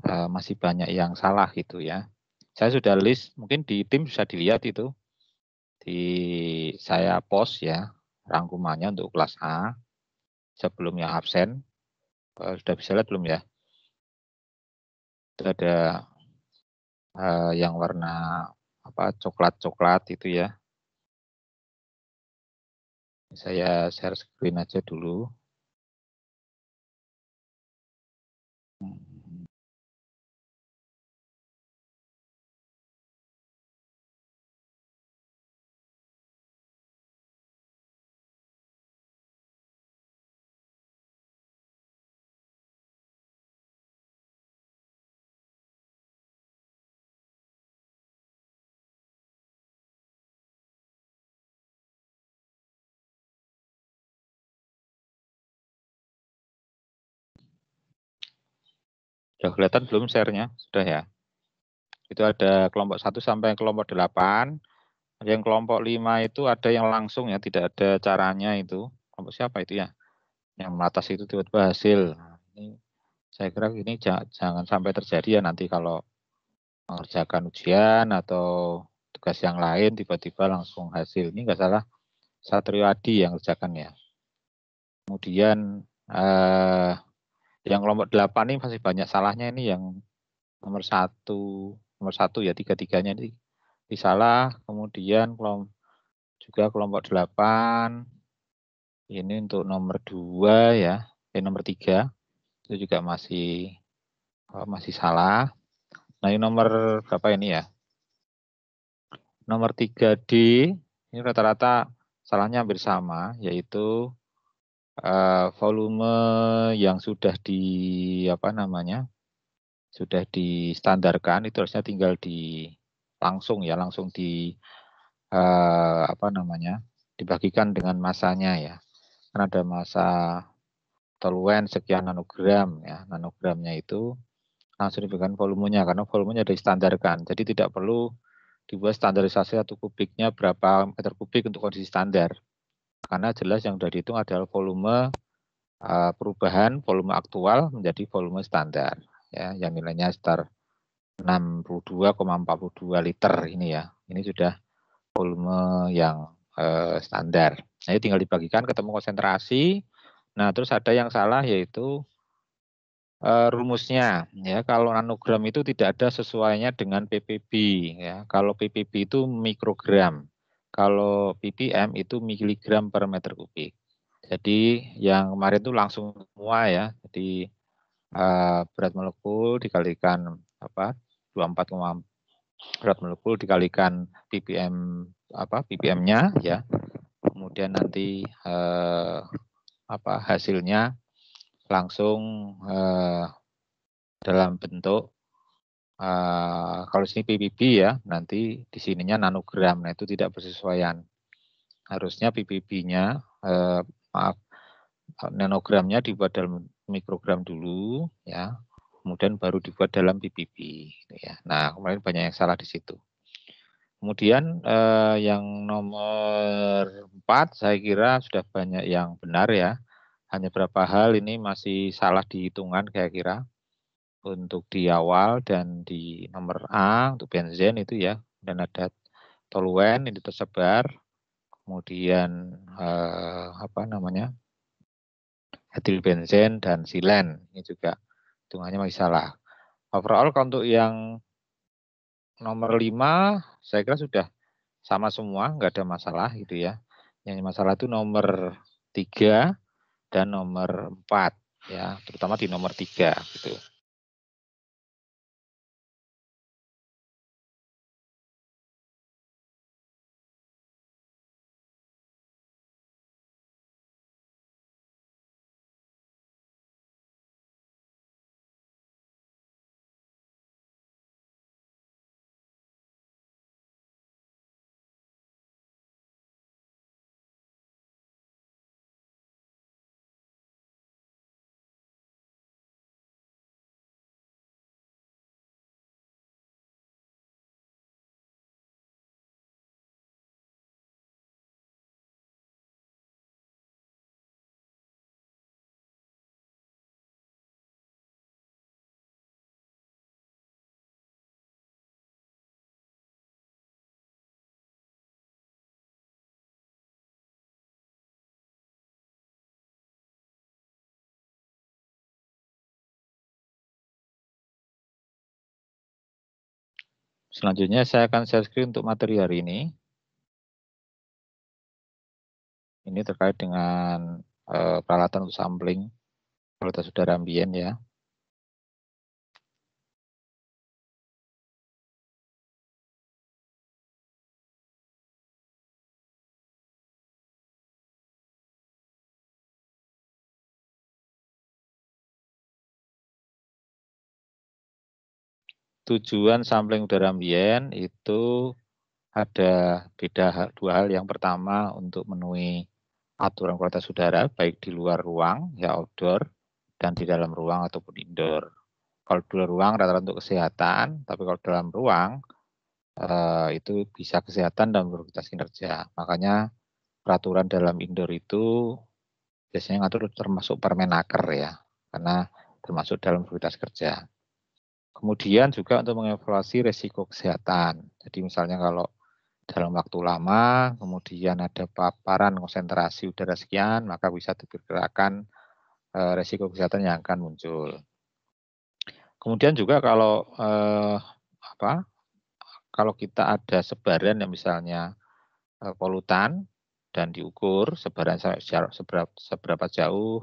masih banyak yang salah gitu ya. Saya sudah list, mungkin di tim bisa dilihat itu, di saya post ya, rangkumannya untuk kelas A, sebelum yang absen. Sudah bisa lihat belum ya? Itu ada yang warna coklat-coklat itu ya. Saya share screen aja dulu. Sudah kelihatan belum share-nya? Sudah ya? Itu ada kelompok 1 sampai kelompok 8. Yang kelompok 5 itu ada yang langsung ya, tidak ada caranya itu. Kelompok siapa itu ya? Yang atas itu tiba-tiba hasil. Nah, ini saya kira ini jangan sampai terjadi ya nanti kalau mengerjakan ujian atau tugas yang lain tiba-tiba langsung hasil. Ini enggak salah Satrio Adi yang kerjakan ya. Kemudian yang kelompok 8 ini masih banyak salahnya ini yang nomor satu ya, tiga-tiganya ini salah. Kemudian juga kelompok 8 ini untuk nomor 2 ya, nomor 3 itu juga masih salah. Nah, ini nomor berapa ini ya? Nomor 3D ini rata-rata salahnya hampir sama, yaitu volume yang sudah sudah distandarkan itu harusnya tinggal langsung dibagikan dengan masanya ya. Karena ada masa toluen sekian nanogram ya. Nanogramnya itu langsung diberikan volumenya karena volumenya distandarkan. Jadi tidak perlu dibuat standarisasi atau kubiknya berapa meter kubik untuk kondisi standar. Karena jelas yang sudah dihitung adalah volume perubahan volume aktual menjadi volume standar ya, yang nilainya sekitar 62,42 liter ini ya. Ini sudah volume yang standar. Nah, ini tinggal dibagikan ketemu konsentrasi. Nah, terus ada yang salah yaitu rumusnya ya. Kalau nanogram itu tidak ada sesuainya dengan ppb ya. Kalau ppb itu mikrogram. Kalau ppm itu miligram per meter kubik. Jadi yang kemarin itu langsung semua ya. Jadi berat molekul dikalikan 24, berat molekul dikalikan ppm-nya ya. Kemudian nanti hasilnya langsung dalam bentuk kalau sini ppb ya, nanti di sininya nanogram. Nah, itu tidak bersesuaian. Harusnya ppb-nya nanogramnya dibuat dalam mikrogram dulu ya. Kemudian baru dibuat dalam ppb ya. Nah, kemarin banyak yang salah di situ. Kemudian yang nomor 4 saya kira sudah banyak yang benar ya. Hanya beberapa hal ini masih salah dihitungan kira-kira untuk di awal dan di nomor A untuk benzen itu ya. Dan ada toluen ini tersebar. Kemudian etil benzen dan silen ini juga hitungannya masih salah. Overall untuk yang nomor 5 saya kira sudah sama semua, nggak ada masalah gitu ya. Yang masalah itu nomor 3 dan nomor 4 ya, terutama di nomor 3 gitu. Selanjutnya saya akan share screen untuk materi hari ini. Ini terkait dengan peralatan untuk sampling kualitas udara ambien ya. Tujuan sampling udara ambien itu ada dua hal. Yang pertama untuk memenuhi aturan kualitas udara baik di luar ruang ya outdoor dan di dalam ruang ataupun indoor. Kalau di luar ruang rata-rata untuk kesehatan, tapi kalau dalam ruang itu bisa kesehatan dan produktivitas kinerja. Makanya peraturan dalam indoor itu biasanya ngatur termasuk Permenaker ya, karena termasuk dalam produktivitas kerja. Kemudian juga untuk mengevaluasi risiko kesehatan. Jadi misalnya kalau dalam waktu lama, kemudian ada paparan konsentrasi udara sekian, maka bisa diperkirakan risiko kesehatan yang akan muncul. Kemudian juga kalau kalau kita ada sebaran yang misalnya polutan dan diukur sebaran seberapa jauh,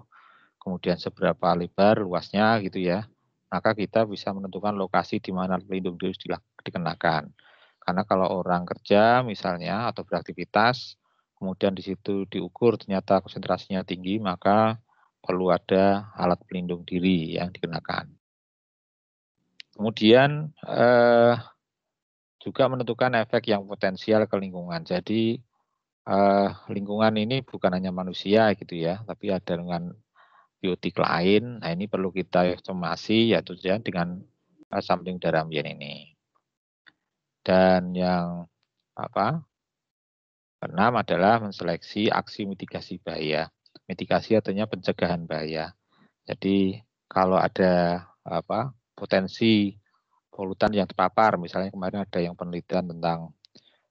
kemudian seberapa lebar luasnya gitu ya, maka kita bisa menentukan lokasi di mana pelindung diri dikenakan. Karena kalau orang kerja misalnya atau beraktivitas, kemudian di situ diukur ternyata konsentrasinya tinggi, maka perlu ada alat pelindung diri yang dikenakan. Kemudian juga menentukan efek yang potensial ke lingkungan. Jadi lingkungan ini bukan hanya manusia gitu ya, tapi ada dengan biotik lain. Nah ini perlu kita cermati yaitu dengan sampling udara ambien ini. Dan yang keenam adalah menseleksi aksi mitigasi bahaya. Mitigasi artinya pencegahan bahaya. Jadi kalau ada potensi polutan yang terpapar, misalnya kemarin ada yang penelitian tentang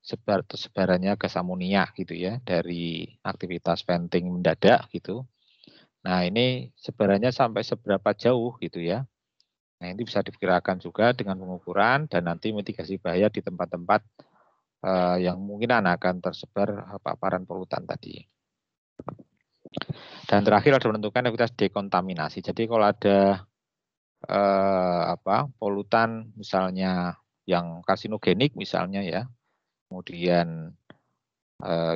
sebarannya gas amonia gitu ya dari aktivitas venting mendadak gitu. Nah ini sebarannya sampai seberapa jauh gitu ya. Nah ini bisa diperkirakan juga dengan pengukuran dan nanti mitigasi bahaya di tempat-tempat yang kemungkinan akan tersebar paparan polutan tadi. Dan terakhir ada menentukan aktivitas dekontaminasi. Jadi kalau ada polutan misalnya yang karsinogenik misalnya ya, kemudian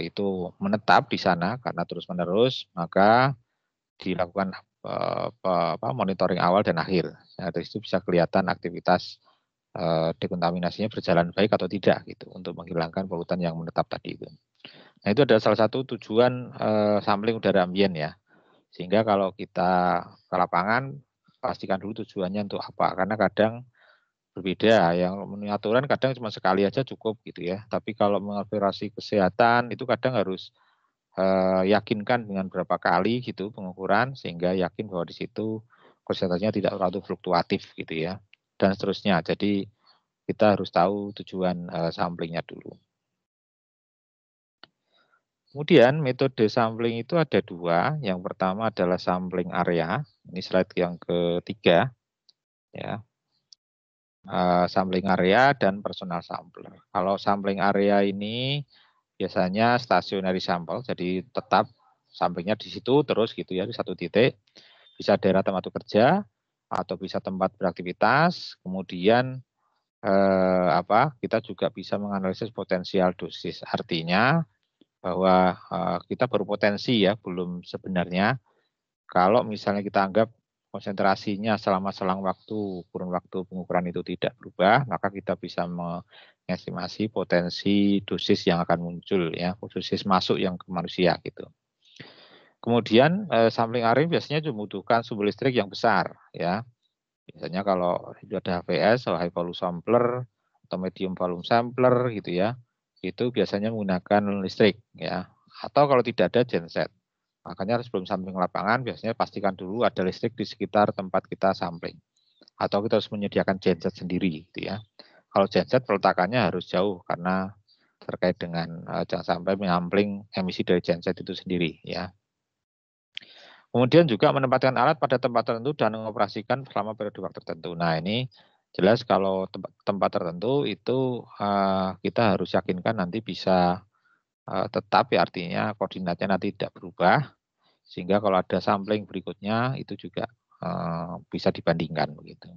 itu menetap di sana karena terus-menerus, maka dilakukan monitoring awal dan akhir. Nah, dari situ bisa kelihatan aktivitas dekontaminasinya berjalan baik atau tidak gitu untuk menghilangkan polutan yang menetap tadi itu. Nah, itu adalah salah satu tujuan sampling udara ambien ya. Sehingga kalau kita ke lapangan pastikan dulu tujuannya untuk apa, karena kadang berbeda. Yang memenuhi aturan kadang cuma sekali aja cukup gitu ya. Tapi kalau mengevaluasi kesehatan itu kadang harus yakinkan dengan berapa kali gitu pengukuran sehingga yakin bahwa di situ kesehatannya tidak terlalu fluktuatif gitu ya dan seterusnya. Jadi kita harus tahu tujuan samplingnya dulu. Kemudian metode sampling itu ada dua. Yang pertama adalah sampling area. Ini slide yang ketiga ya. Sampling area dan personal sampler. Kalau sampling area ini biasanya stationary sampel, jadi tetap samplingnya di situ terus gitu ya di satu titik. Bisa daerah tempat kerja atau bisa tempat beraktivitas. Kemudian kita juga bisa menganalisis potensial dosis. Artinya bahwa kita baru potensi ya, belum sebenarnya. Kalau misalnya kita anggap konsentrasinya selama selang waktu, kurun waktu pengukuran itu tidak berubah, maka kita bisa mengestimasi potensi dosis yang akan muncul ya, dosis masuk yang ke manusia gitu. Kemudian sampling area biasanya membutuhkan sumber listrik yang besar ya. Biasanya kalau itu ada HVS atau high volume sampler atau medium volume sampler gitu ya, itu biasanya menggunakan listrik ya. Atau kalau tidak ada genset. Makanya sebelum sampling lapangan biasanya pastikan dulu ada listrik di sekitar tempat kita sampling. Atau kita harus menyediakan genset sendiri gitu ya. Kalau genset peletakannya harus jauh karena terkait dengan jangan sampai mengampling emisi dari genset itu sendiri ya. Kemudian juga menempatkan alat pada tempat tertentu dan mengoperasikan selama periode waktu tertentu. Nah ini Jelas kalau tempat tertentu itu kita harus yakinkan nanti bisa tetap, ya artinya koordinatnya nanti tidak berubah, sehingga kalau ada sampling berikutnya itu juga bisa dibandingkan begitu.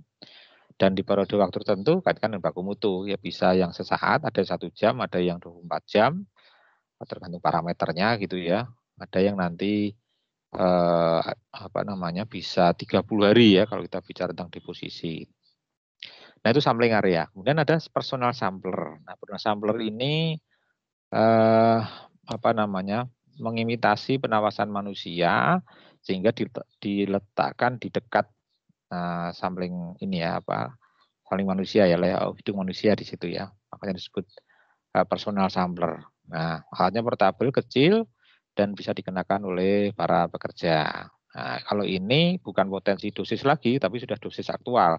Dan di periode waktu tertentu kaitkan dengan baku mutu, ya bisa yang sesaat, ada 1 jam, ada yang 24 jam, tergantung parameternya gitu ya. Ada yang nanti bisa 30 hari ya kalau kita bicara tentang deposisi. Nah itu sampling area. Kemudian ada personal sampler. Nah personal sampler ini mengimitasi penawasan manusia sehingga diletakkan di dekat sampling ini ya sampling manusia ya, layout hidung manusia di situ ya, makanya disebut personal sampler. Nah alatnya portable, kecil, dan bisa dikenakan oleh para pekerja. Nah, kalau ini bukan potensi dosis lagi, tapi sudah dosis aktual.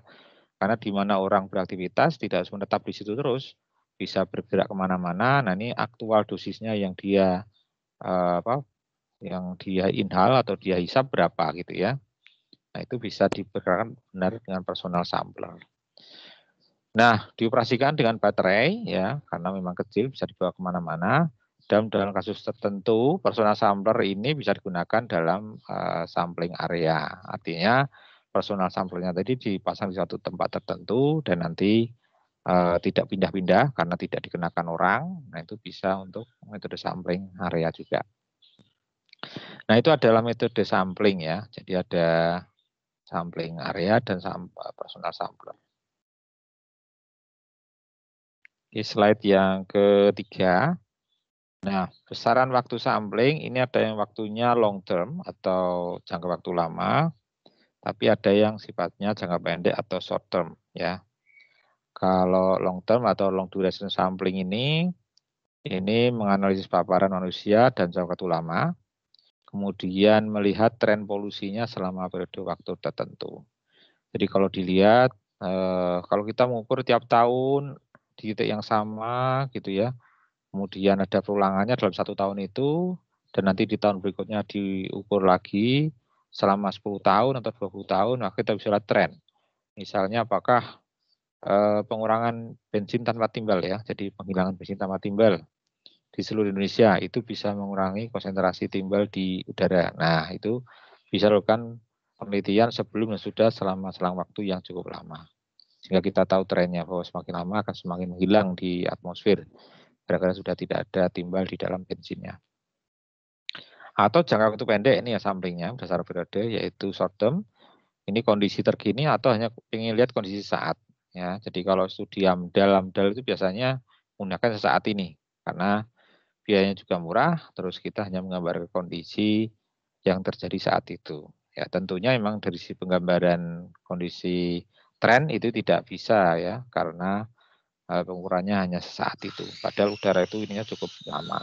Karena di mana orang beraktivitas tidak harus menetap di situ terus, bisa bergerak kemana-mana. Nah ini aktual dosisnya yang dia inhal atau dia hisap berapa gitu ya. Nah itu bisa diperkirakan benar dengan personal sampler. Nah dioperasikan dengan baterai ya, karena memang kecil bisa dibawa kemana-mana. Dan dalam kasus tertentu personal sampler ini bisa digunakan dalam sampling area. Artinya personal samplernya tadi dipasang di suatu tempat tertentu dan nanti tidak pindah-pindah karena tidak dikenakan orang. Nah itu bisa untuk metode sampling area juga. Nah itu adalah metode sampling ya. Jadi ada sampling area dan personal sampler. Di slide yang ketiga. Nah, besaran waktu sampling ini ada yang waktunya long term atau jangka waktu lama, tapi ada yang sifatnya jangka pendek atau short term ya. Kalau long term atau long duration sampling ini menganalisis paparan manusia dan jangka waktu lama, kemudian melihat tren polusinya selama periode waktu tertentu. Jadi kalau dilihat, kalau kita mengukur tiap tahun di titik yang sama gitu ya, kemudian ada perulangannya dalam 1 tahun itu, dan nanti di tahun berikutnya diukur lagi selama 10 tahun atau 20 tahun, maka kita bisa lihat tren. Misalnya apakah pengurangan bensin tanpa timbal ya, jadi penghilangan bensin tanpa timbal di seluruh Indonesia itu bisa mengurangi konsentrasi timbal di udara. Nah itu bisa dilakukan penelitian sebelum dan sudah selama selang waktu yang cukup lama. Sehingga kita tahu trennya bahwa semakin lama akan semakin menghilang di atmosfer. Gara-gara sudah tidak ada timbal di dalam bensinnya. Atau jangka waktu pendek ini ya samplingnya berdasar periode yaitu short term. Ini kondisi terkini atau hanya ingin lihat kondisi saat. Ya, jadi kalau studi AMDAL itu biasanya menggunakan sesaat ini karena biayanya juga murah, terus kita hanya menggambarkan kondisi yang terjadi saat itu. Ya, tentunya memang dari sisi penggambaran kondisi tren itu tidak bisa ya, karena pengukurannya hanya sesaat itu. Padahal udara itu ininya cukup lama.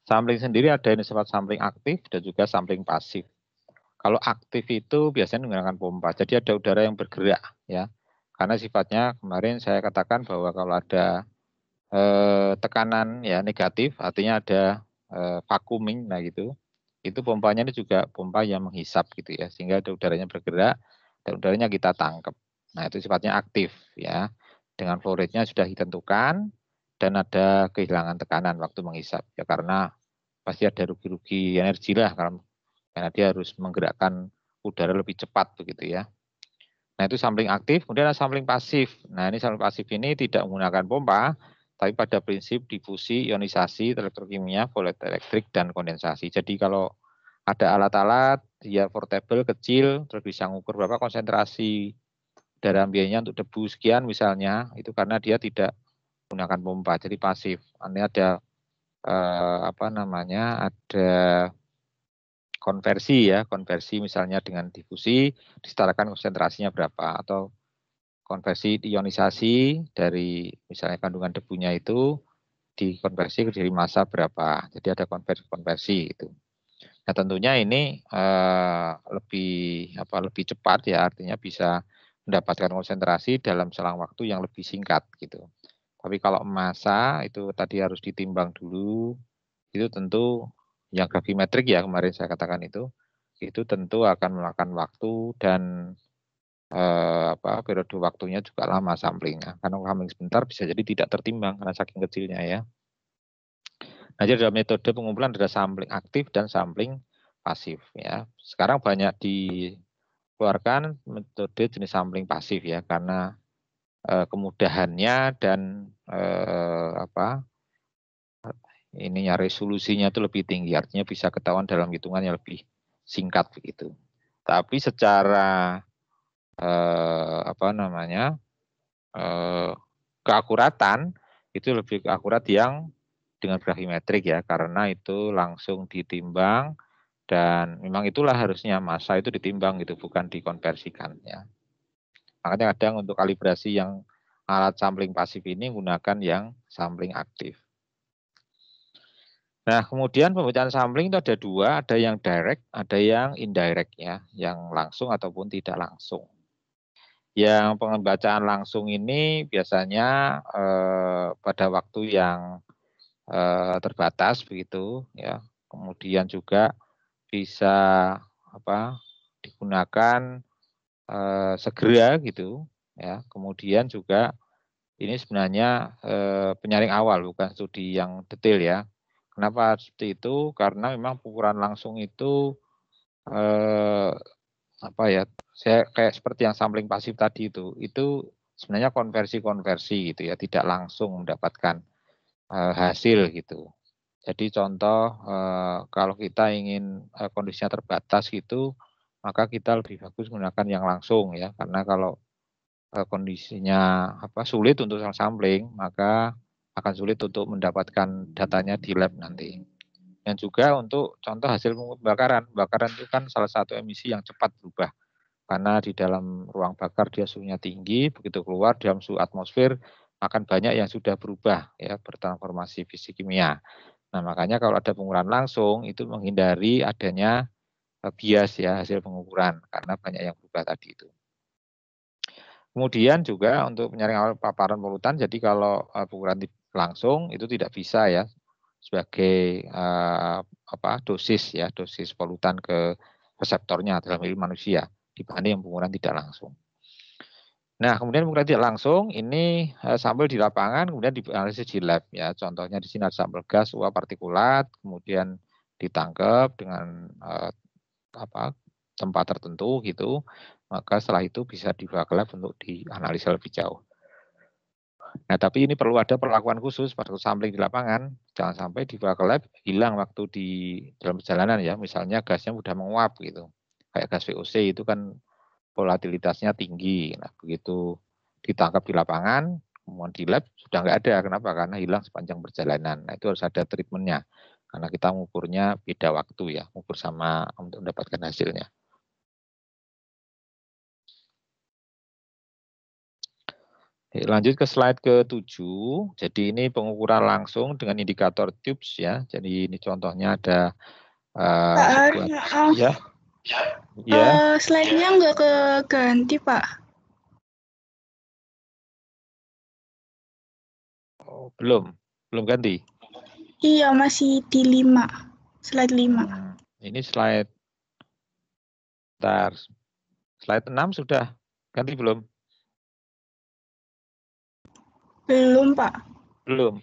Sampling sendiri ada yang disebut sampling aktif dan juga sampling pasif. Kalau aktif itu biasanya menggunakan pompa, jadi ada udara yang bergerak ya. Karena sifatnya kemarin saya katakan bahwa kalau ada tekanan ya negatif, artinya ada vacuuming, nah gitu. Itu pompanya ini juga pompa yang menghisap gitu ya, sehingga ada udaranya bergerak dan udaranya kita tangkap. Nah itu sifatnya aktif ya. Dengan flow rate-nya sudah ditentukan dan ada kehilangan tekanan waktu menghisap ya, karena pasti ada rugi-rugi energi lah karena dia harus menggerakkan udara lebih cepat begitu ya. Nah itu sampling aktif, kemudian ada sampling pasif. Nah ini sampling pasif ini tidak menggunakan pompa, tapi pada prinsip difusi, ionisasi, elektrokimia, elektrik, dan kondensasi. Jadi kalau ada alat-alat, dia portable, kecil, terus bisa mengukur berapa konsentrasi udara ambiennya untuk debu sekian misalnya, itu karena dia tidak Gunakan pompa, jadi pasif. Ini ada apa namanya? Ada konversi ya, konversi misalnya dengan difusi disetarakan konsentrasinya berapa, atau konversi ionisasi dari misalnya kandungan debunya itu dikonversi ke dari massa berapa. Jadi ada konversi-konversi itu. Nah, tentunya ini lebih cepat ya, artinya bisa mendapatkan konsentrasi dalam selang waktu yang lebih singkat gitu. Tapi kalau massa itu tadi harus ditimbang dulu, itu tentu yang gravimetrik ya kemarin saya katakan itu tentu akan memakan waktu dan periode waktunya juga lama samplingnya. Karena sampling sebentar bisa jadi tidak tertimbang karena saking kecilnya ya. Nah, jadi dalam metode pengumpulan ada sampling aktif dan sampling pasif ya. Sekarang banyak dikeluarkan metode jenis sampling pasif ya karena kemudahannya dan ininya resolusinya itu lebih tinggi, artinya bisa ketahuan dalam hitungan yang lebih singkat begitu. Tapi secara keakuratan itu lebih akurat yang dengan gravimetrik ya, karena itu langsung ditimbang dan memang itulah harusnya massa itu ditimbang gitu, bukan dikonversikan ya. Makanya kadang untuk kalibrasi yang alat sampling pasif ini menggunakan yang sampling aktif. Nah, kemudian pembacaan sampling itu ada dua, ada yang direct, ada yang indirect ya, yang langsung ataupun tidak langsung. Yang pembacaan langsung ini biasanya pada waktu yang terbatas begitu ya. Kemudian juga bisa digunakan segera gitu ya. Kemudian juga ini sebenarnya penyaring awal bukan studi yang detail ya. Kenapa seperti itu? Karena memang pengukuran langsung itu saya kayak seperti yang sampling pasif tadi itu sebenarnya konversi-konversi gitu ya, tidak langsung mendapatkan hasil gitu. Jadi contoh kalau kita ingin kondisinya terbatas gitu, maka kita lebih bagus menggunakan yang langsung ya, karena kalau kondisinya sulit untuk sampling, maka akan sulit untuk mendapatkan datanya di lab nanti. Dan juga untuk contoh hasil pembakaran. Bakaran itu kan salah satu emisi yang cepat berubah. Karena di dalam ruang bakar dia suhunya tinggi, begitu keluar dalam suhu atmosfer akan banyak yang sudah berubah ya, bertransformasi fisik kimia. Nah, makanya kalau ada pengukuran langsung itu menghindari adanya bias ya hasil pengukuran karena banyak yang berubah tadi itu. Kemudian juga untuk penyaring awal paparan polutan, jadi kalau pengukuran langsung itu tidak bisa ya sebagai dosis polutan ke reseptornya dalam diri manusia dibanding pengukuran tidak langsung. Nah, kemudian pengukuran tidak langsung ini sampel di lapangan kemudian dianalisis di lab ya. Contohnya di sini ada sampel gas, uap, partikulat, kemudian ditangkap dengan tempat tertentu gitu. Maka setelah itu bisa dibawa ke lab untuk dianalisa lebih jauh. Nah, tapi ini perlu ada perlakuan khusus pada sampling di lapangan. Jangan sampai dibawa ke lab, hilang waktu di dalam perjalanan ya. Misalnya gasnya mudah menguap gitu. Kayak gas VOC itu kan volatilitasnya tinggi. Nah, begitu ditangkap di lapangan, kemudian di lab sudah nggak ada. Kenapa? Karena hilang sepanjang perjalanan. Nah, itu harus ada treatmentnya. Karena kita mengukurnya beda waktu ya, mengukur sama untuk mendapatkan hasilnya. Lanjut ke slide ke-7. Jadi ini pengukuran langsung dengan indikator tubes ya. Jadi ini contohnya ada Pak, ya. Ya. Slide-nya nggak keganti, Pak. Oh, belum ganti. Iya, masih di 5. Slide 5. Ini slide slide 6 sudah ganti belum? Belum, Pak. Belum.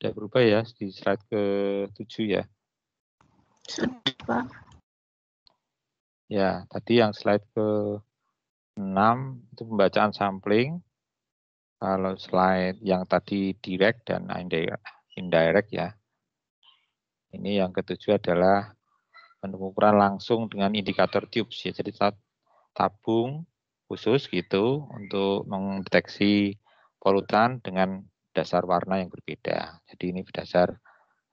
Sudah berubah ya di slide ke-7 ya. Sudah, Pak. Ya, tadi yang slide ke-6 itu pembacaan sampling. Kalau slide yang tadi direct dan indirect ya. Ini yang ke-7 adalah pengukuran langsung dengan indikator tubes ya. Jadi tabung khusus gitu untuk mendeteksi polutan dengan dasar warna yang berbeda. Jadi ini berdasar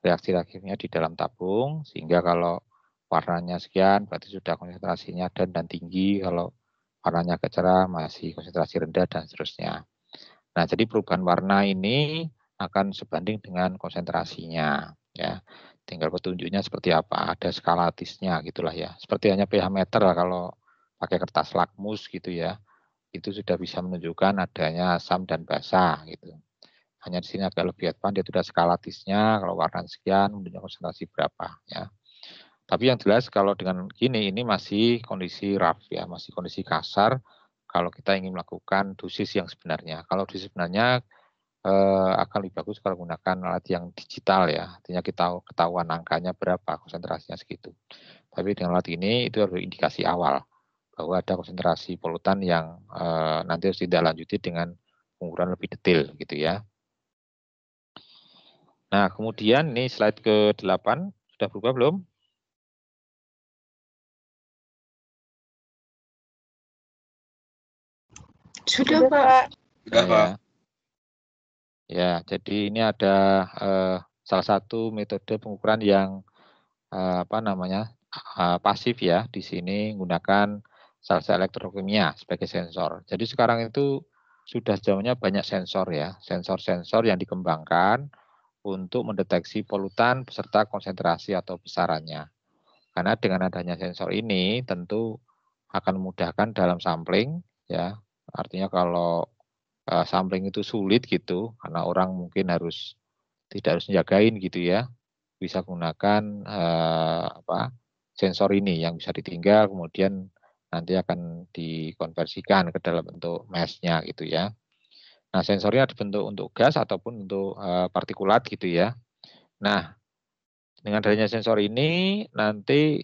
reaksi-reaksinya di dalam tabung, sehingga kalau warnanya sekian berarti sudah konsentrasinya dan tinggi, kalau warnanya agak cerah masih konsentrasi rendah dan seterusnya. Nah, jadi perubahan warna ini akan sebanding dengan konsentrasinya ya. Tinggal petunjuknya seperti apa, ada skalatisnya gitulah ya. Seperti hanya pH meter lah kalau pakai kertas lakmus gitu ya. Itu sudah bisa menunjukkan adanya asam dan basa gitu. Hanya di sini agak lebih advance, dia sudah skalatisnya, kalau warna sekian, menunjukkan konsentrasi berapa ya. Tapi yang jelas kalau dengan gini, ini masih kondisi rough ya, masih kondisi kasar kalau kita ingin melakukan dosis yang sebenarnya. Kalau dosis sebenarnya akan lebih bagus kalau menggunakan alat yang digital ya, artinya kita ketahuan angkanya berapa, konsentrasinya segitu. Tapi dengan alat ini itu harus indikasi awal bahwa ada konsentrasi polutan yang nanti harus ditindaklanjuti dengan pengukuran lebih detail gitu ya. Nah, kemudian ini slide ke-8 sudah berubah belum? Sudah, Pak. Sudah ya. Ya, jadi ini ada salah satu metode pengukuran yang pasif ya. Di sini menggunakan sel-sel elektrokimia sebagai sensor. Jadi sekarang itu sudah zamannya banyak sensor ya, sensor-sensor yang dikembangkan untuk mendeteksi polutan beserta konsentrasi atau besarannya. Karena dengan adanya sensor ini tentu akan memudahkan dalam sampling ya. Artinya kalau sampling itu sulit gitu, karena orang mungkin tidak harus menjagain gitu ya, bisa gunakan sensor ini yang bisa ditinggal, kemudian nanti akan dikonversikan ke dalam bentuk mesh-nya gitu ya. Nah, sensornya ada bentuk untuk gas ataupun untuk partikulat gitu ya. Nah, dengan adanya sensor ini nanti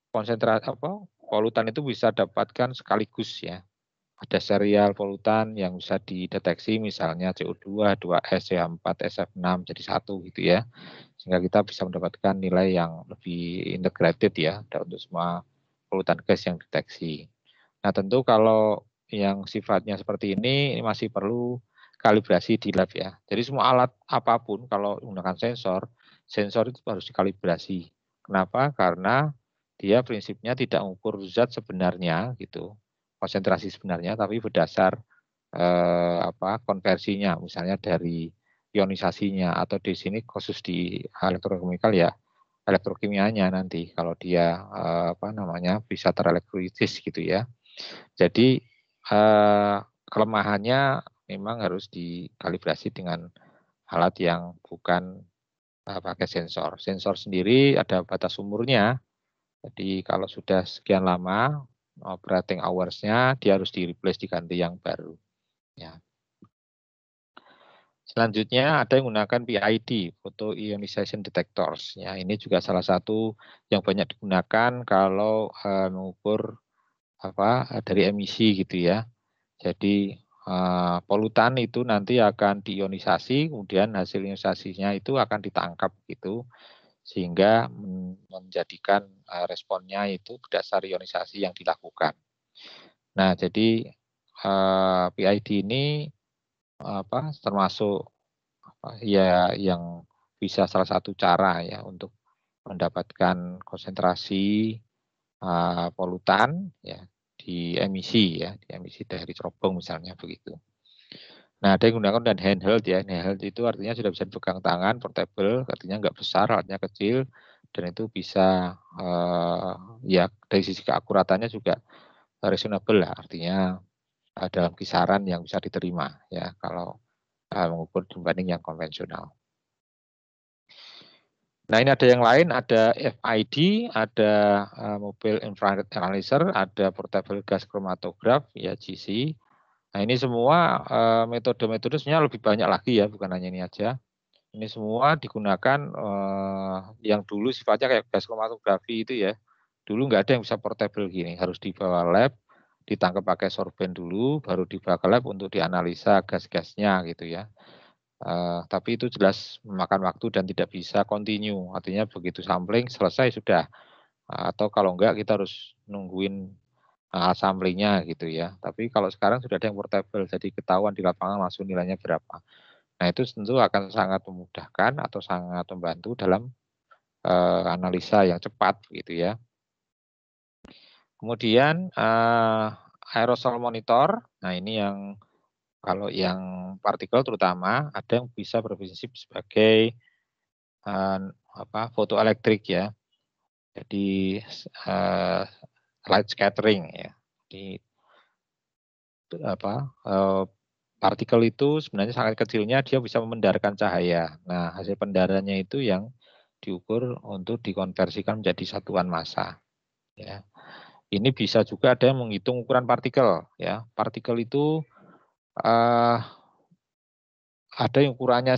konsentrasi polutan itu bisa dapatkan sekaligus ya. Ada serial polutan yang bisa dideteksi misalnya CO2, 2S, CH4, SF6 jadi satu gitu ya. Sehingga kita bisa mendapatkan nilai yang lebih integrated ya untuk semua polutan gas yang deteksi. Nah, tentu kalau yang sifatnya seperti ini masih perlu kalibrasi di lab ya. Jadi semua alat apapun kalau menggunakan sensor, sensor itu harus dikalibrasi. Kenapa? Karena dia prinsipnya tidak mengukur zat sebenarnya gitu, konsentrasi sebenarnya, tapi berdasar konversinya, misalnya dari ionisasinya atau di sini khusus di elektrokimia ya, elektrokimianya nanti kalau dia bisa terelektrolisis gitu ya. Jadi kelemahannya memang harus dikalibrasi dengan alat yang bukan pakai sensor. Sensor sendiri ada batas umurnya. Jadi kalau sudah sekian lama operating hours-nya dia harus di-replace, diganti yang baru. Ya. Selanjutnya ada yang menggunakan PID, Photo Ionization Detectors. Ya, ini juga salah satu yang banyak digunakan kalau mengukur dari emisi gitu ya. Jadi polutan itu nanti akan diionisasi, kemudian hasil ionisasinya itu akan ditangkap gitu, sehingga menjadikan responnya itu berdasar ionisasi yang dilakukan. Nah, jadi PID ini termasuk ya yang bisa salah satu cara ya untuk mendapatkan konsentrasi polutan ya di emisi dari cerobong misalnya begitu. Nah, ada yang menggunakan dan handheld ya. Handheld itu artinya sudah bisa dipegang tangan, portable, artinya nggak besar, alatnya kecil, dan itu bisa ya dari sisi keakuratannya juga reasonable lah, artinya dalam kisaran yang bisa diterima ya kalau mengukur dibanding yang konvensional. Nah, ini ada yang lain, ada FID, ada Mobile Infrared Analyzer, ada Portable Gas Chromatograph, ya GC. Nah, ini semua metode-metode sebenarnya lebih banyak lagi ya, bukan hanya ini aja. Ini semua digunakan yang dulu sifatnya kayak gas kromatografi itu ya. Dulu nggak ada yang bisa portable gini, harus dibawa lab, ditangkap pakai sorben dulu, baru dibawa ke lab untuk dianalisa gas-gasnya gitu ya. Tapi itu jelas memakan waktu dan tidak bisa continue. Artinya begitu sampling selesai sudah. Atau kalau enggak kita harus nungguin samplingnya gitu ya. Tapi kalau sekarang sudah ada yang portable, jadi ketahuan di lapangan langsung nilainya berapa. Nah, itu tentu akan sangat memudahkan atau sangat membantu dalam analisa yang cepat gitu ya. Kemudian aerosol monitor. Nah, ini yang kalau yang partikel terutama ada yang bisa berfungsi sebagai fotoelektrik ya. Jadi light scattering ya. Di partikel itu sebenarnya sangat kecilnya dia bisa memendarkan cahaya. Nah, hasil pendarannya itu yang diukur untuk dikonversikan menjadi satuan massa. Ya. Ini bisa juga ada yang menghitung ukuran partikel. Ya, partikel itu ada yang ukurannya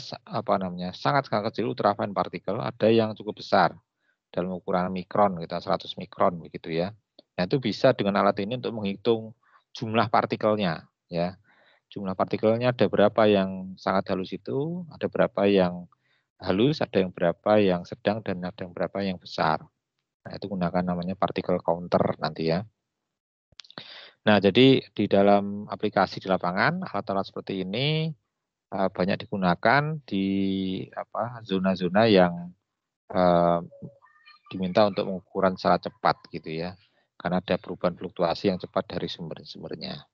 sangat kecil, ultrafine partikel, ada yang cukup besar dalam ukuran mikron, gitu, 100 mikron begitu ya. Nah, itu bisa dengan alat ini untuk menghitung jumlah partikelnya. Ya, jumlah partikelnya ada berapa yang sangat halus itu, ada berapa yang halus, ada yang berapa yang sedang, dan ada yang berapa yang besar. Nah, itu gunakan namanya particle counter nanti ya. Nah, jadi di dalam aplikasi di lapangan, alat-alat seperti ini banyak digunakan di zona-zona yang diminta untuk pengukuran secara cepat gitu ya. Karena ada perubahan fluktuasi yang cepat dari sumber-sumbernya.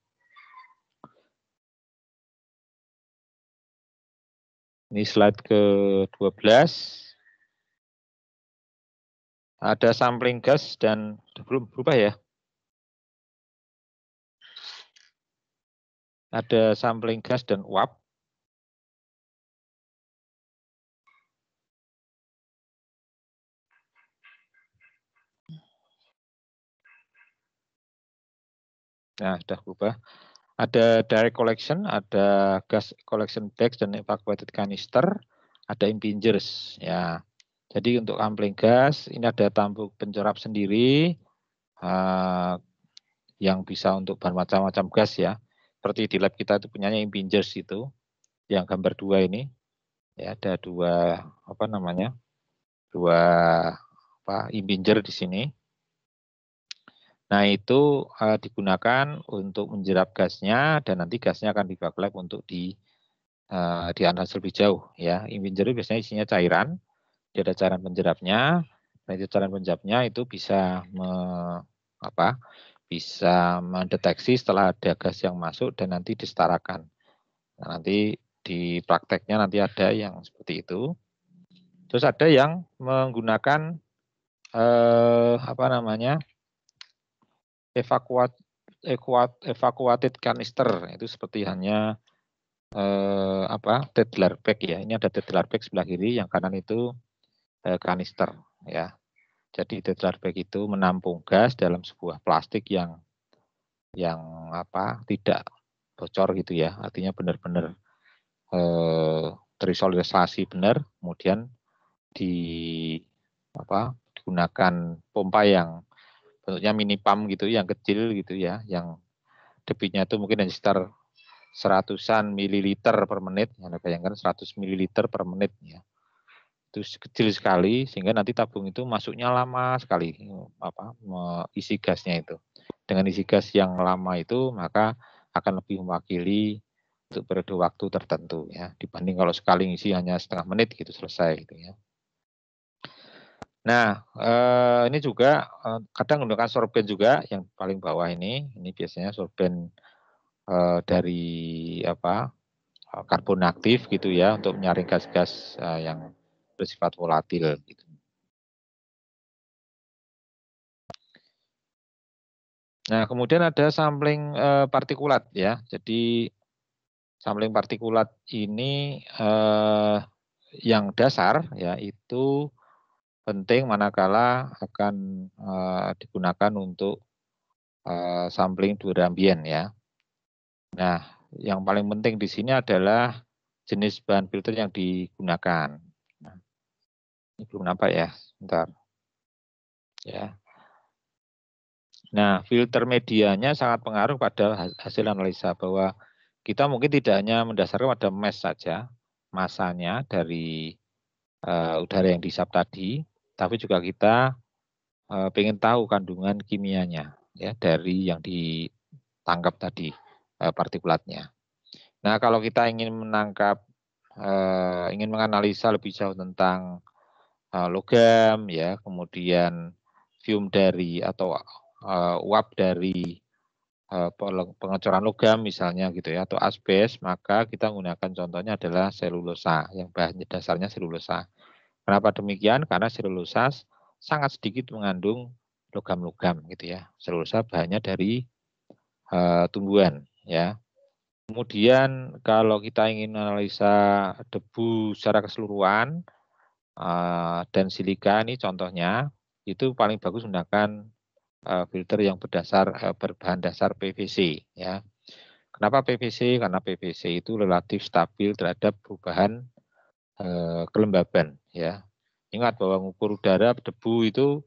Ini slide ke-12. Ada sampling gas dan belum berubah ya. Ada sampling gas dan uap. Nah, sudah berubah. Ada direct collection, ada gas collection bags dan evacuated canister, ada impingers ya. Jadi untuk sampling gas ini ada tambuk pencorap sendiri yang bisa untuk bermacam-macam gas ya. Seperti di lab kita itu punyanya impingers itu, yang gambar 2 ini. Ya, ada dua impinger di sini. Nah, itu digunakan untuk menjerap gasnya dan nanti gasnya akan dibawa ke lab untuk dianalisis lebih jauh ya. Impinger biasanya isinya cairan, dia ada cairan penjerapnya. Nah, itu cairan penjerapnya itu bisa bisa mendeteksi setelah ada gas yang masuk dan nanti disetarakan. Nah, nanti di prakteknya nanti ada yang seperti itu. Terus ada yang menggunakan evacuated canister, itu seperti hanya tubular bag ya. Ini ada tubular bag sebelah kiri, yang kanan itu kanister ya. Jadi tubular bag itu menampung gas dalam sebuah plastik yang tidak bocor gitu ya. Artinya benar-benar terisolisasi benar, kemudian digunakan pompa yang bentuknya mini pump gitu, yang kecil gitu ya, yang debitnya itu mungkin hanya sekitar 100-an mililiter per menit. Anda bayangkan 100 mililiter per menit ya. Itu kecil sekali sehingga nanti tabung itu masuknya lama sekali isi gasnya itu. Dengan isi gas yang lama itu maka akan lebih mewakili untuk periode waktu tertentu ya, dibanding kalau sekali isi hanya setengah menit gitu selesai gitu ya. Nah, ini juga kadang menggunakan sorben juga yang paling bawah ini biasanya sorben dari karbon aktif gitu ya, untuk menyaring gas-gas yang bersifat volatil gitu. Nah, kemudian ada sampling partikulat ya. Jadi sampling partikulat ini yang dasar ya, itu penting manakala akan digunakan untuk sampling udara ambien ya. Nah, yang paling penting di sini adalah jenis bahan filter yang digunakan. Nah, ini belum nampak ya, bentar. Ya. Nah, filter medianya sangat pengaruh pada hasil analisa bahwa kita mungkin tidak hanya mendasarkan pada mass saja, masanya dari udara yang dihisap tadi, tapi juga kita pengen tahu kandungan kimianya ya dari yang ditangkap tadi partikulatnya. Nah, kalau kita ingin menangkap, ingin menganalisa lebih jauh tentang logam, ya, kemudian fume dari atau uap dari pengecoran logam misalnya gitu ya, atau asbes, maka kita menggunakan contohnya adalah selulosa, yang bahan dasarnya selulosa. Kenapa demikian? Karena selulosa sangat sedikit mengandung logam-logam gitu ya. Selulosa bahannya dari tumbuhan ya. Kemudian kalau kita ingin analisa debu secara keseluruhan dan silika ini contohnya, itu paling bagus menggunakan filter yang berbahan dasar PVC ya. Kenapa PVC? Karena PVC itu relatif stabil terhadap perubahan kelembaban ya. Ingat bahwa mengukur udara debu itu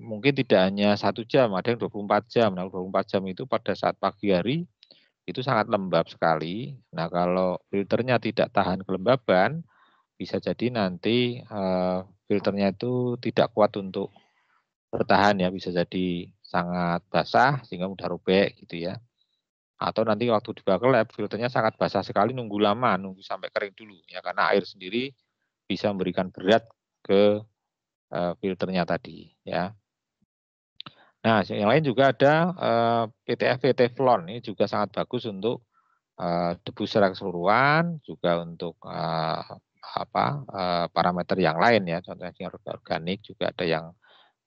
mungkin tidak hanya 1 jam, ada yang 24 jam. Nah, 24 jam itu pada saat pagi hari itu sangat lembab sekali. Nah, kalau filternya tidak tahan kelembaban, bisa jadi nanti filternya itu tidak kuat untuk bertahan ya, bisa jadi sangat basah sehingga mudah robek gitu ya. Atau nanti waktu dibawa ke lab filternya sangat basah sekali, nunggu lama, nunggu sampai kering dulu ya, karena air sendiri bisa memberikan berat ke filternya tadi ya. Nah, yang lain juga ada PTFE Teflon, ini juga sangat bagus untuk debu secara keseluruhan, juga untuk parameter yang lain ya, contohnya yang organik juga ada yang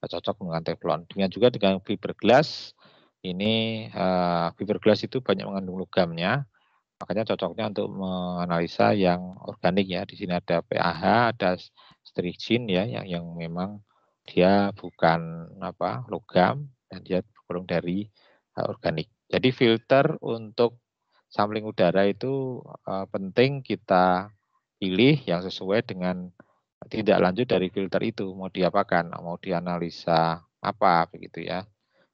cocok dengan Teflon. Dengan juga dengan fiberglass, ini fiberglass itu banyak mengandung logamnya, makanya cocoknya untuk menganalisa yang organik ya. Di sini ada PAH, ada strychnine ya, yang memang dia bukan logam dan dia tergolong dari organik. Jadi filter untuk sampling udara itu penting kita pilih yang sesuai dengan tindak lanjut dari filter itu, mau diapakan, mau dianalisa apa begitu ya.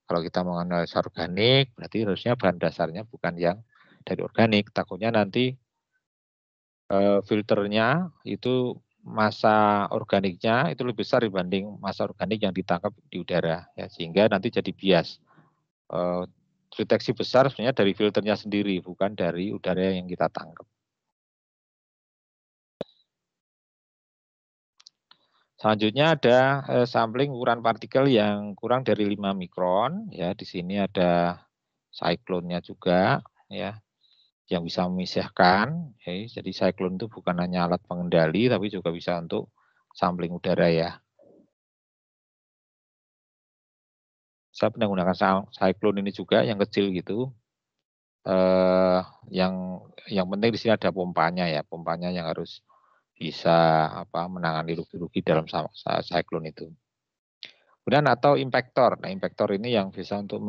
Kalau kita menganalisa organik, berarti harusnya bahan dasarnya bukan yang dari organik. Takutnya nanti filternya itu massa organiknya itu lebih besar dibanding massa organik yang ditangkap di udara, ya, sehingga nanti jadi bias. Deteksi besar sebenarnya dari filternya sendiri, bukan dari udara yang kita tangkap. Selanjutnya ada sampling ukuran partikel yang kurang dari 5 mikron. Ya, di sini ada cyclone-nya juga, ya, yang bisa memisahkan. Okay. Jadi cyclone itu bukan hanya alat pengendali, tapi juga bisa untuk sampling udara ya. Saya pernah menggunakan cyclone ini juga, yang kecil gitu. Yang penting di sini ada pompanya ya, pompanya yang harus bisa menangani rugi-rugi dalam cyclone itu. Kemudian atau impactor. Nah, impactor ini yang bisa untuk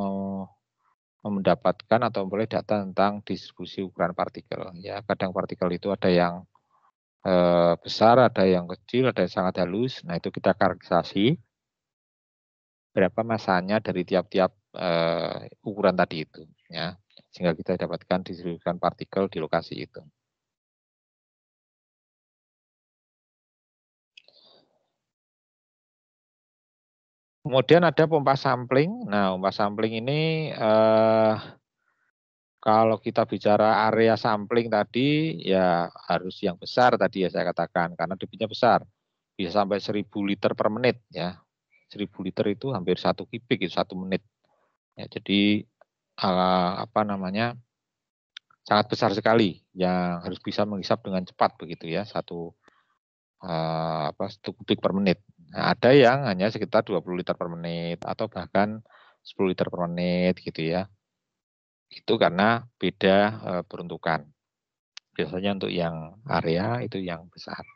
mendapatkan atau memperoleh data tentang distribusi ukuran partikel. Ya, kadang partikel itu ada yang besar, ada yang kecil, ada yang sangat halus. Nah, itu kita karakterisasi berapa masanya dari tiap-tiap ukuran tadi itu, ya, sehingga kita dapatkan distribusi partikel di lokasi itu. Kemudian ada pompa sampling. Nah, pompa sampling ini kalau kita bicara area sampling tadi ya harus yang besar tadi ya saya katakan, karena debitnya besar. Bisa sampai 1000 liter per menit ya. 1000 liter itu hampir 1 kubik itu 1 menit. Ya, jadi sangat besar sekali yang harus bisa menghisap dengan cepat begitu ya, 1 kubik per menit. Nah, ada yang hanya sekitar 20 liter per menit atau bahkan 10 liter per menit gitu ya. Itu karena beda peruntukan. Biasanya untuk yang area itu yang besar.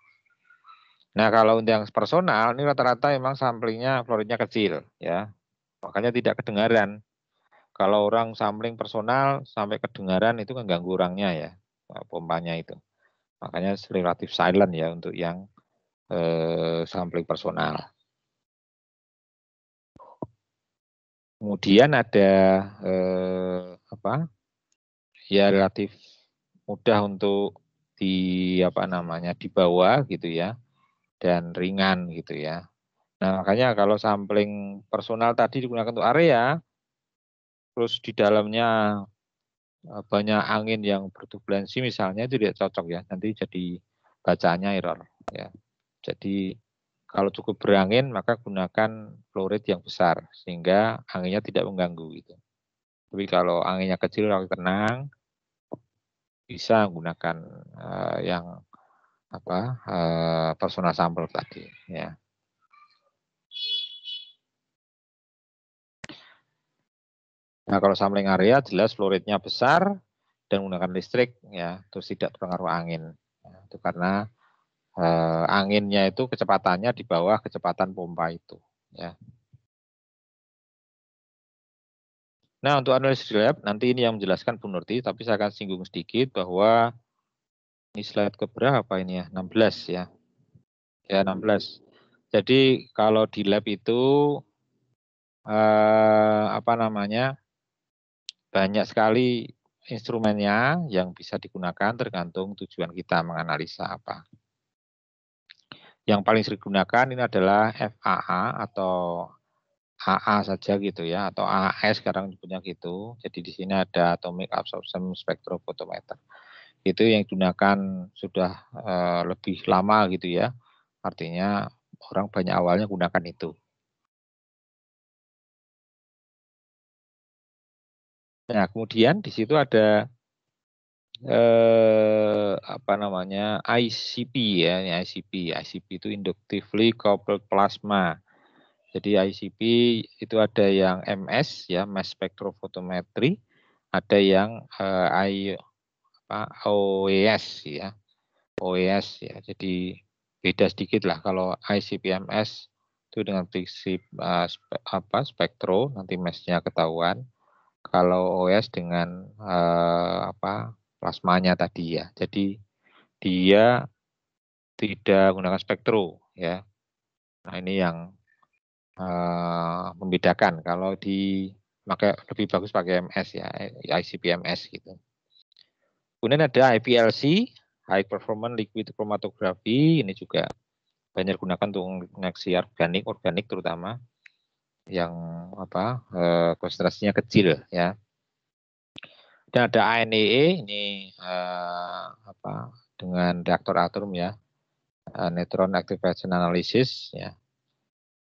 Nah, kalau untuk yang personal ini rata-rata memang samplingnya fluoridnya kecil ya. Makanya tidak kedengaran. Kalau orang sampling personal sampai kedengaran itu kan ganggu orangnya ya, pompanya itu. Makanya relatif silent ya untuk yang sampling personal. Kemudian ada ya relatif mudah untuk dibawa gitu ya, dan ringan gitu ya. Nah, makanya kalau sampling personal tadi digunakan untuk area, terus di dalamnya banyak angin yang berturbulensi misalnya, itu tidak cocok ya, nanti jadi bacaannya error ya. Jadi kalau cukup berangin maka gunakan flow rate yang besar sehingga anginnya tidak mengganggu gitu. Tapi kalau anginnya kecil kalau tenang bisa gunakan yang personal sample tadi ya. Nah, kalau sampling area jelas flow rate-nya besar dan menggunakan listrik ya, terus tidak terpengaruh angin. Ya, itu karena anginnya itu kecepatannya di bawah kecepatan pompa itu ya. Nah, untuk analisis di lab nanti ini yang menjelaskan Bu Nurti, tapi saya akan singgung sedikit bahwa ini slide keberapa ini ya? 16 ya. Ya, 16. Jadi kalau di lab itu banyak sekali instrumennya yang bisa digunakan tergantung tujuan kita menganalisa apa. Yang paling sering digunakan ini adalah FAA atau AA saja gitu ya, atau AAS sekarang nyebutnya gitu. Jadi di sini ada Atomic Absorption Spectrophotometer. Itu yang digunakan sudah lebih lama gitu ya. Artinya orang banyak awalnya gunakan itu. Nah, kemudian di situ ada ICP ya, ini ICP itu Inductively Coupled Plasma. Jadi ICP itu ada yang MS ya, Mass Spectrophotometry, ada yang OES ya, OES ya. Jadi beda sedikit lah kalau ICP-MS itu dengan prinsip spektro, nanti mass-nya ketahuan. Kalau OES dengan plasmanya tadi ya. Jadi dia tidak menggunakan spektro ya. Nah, ini yang membedakan. Kalau lebih bagus pakai MS ya, ICP-MS gitu. Kemudian ada IPLC, High Performance Liquid Chromatography, ini juga banyak digunakan untuk deteksi organik terutama yang konsentrasinya kecil ya. Dan ada ANEE ini dengan reaktor atom ya, neutron activation analysis ya.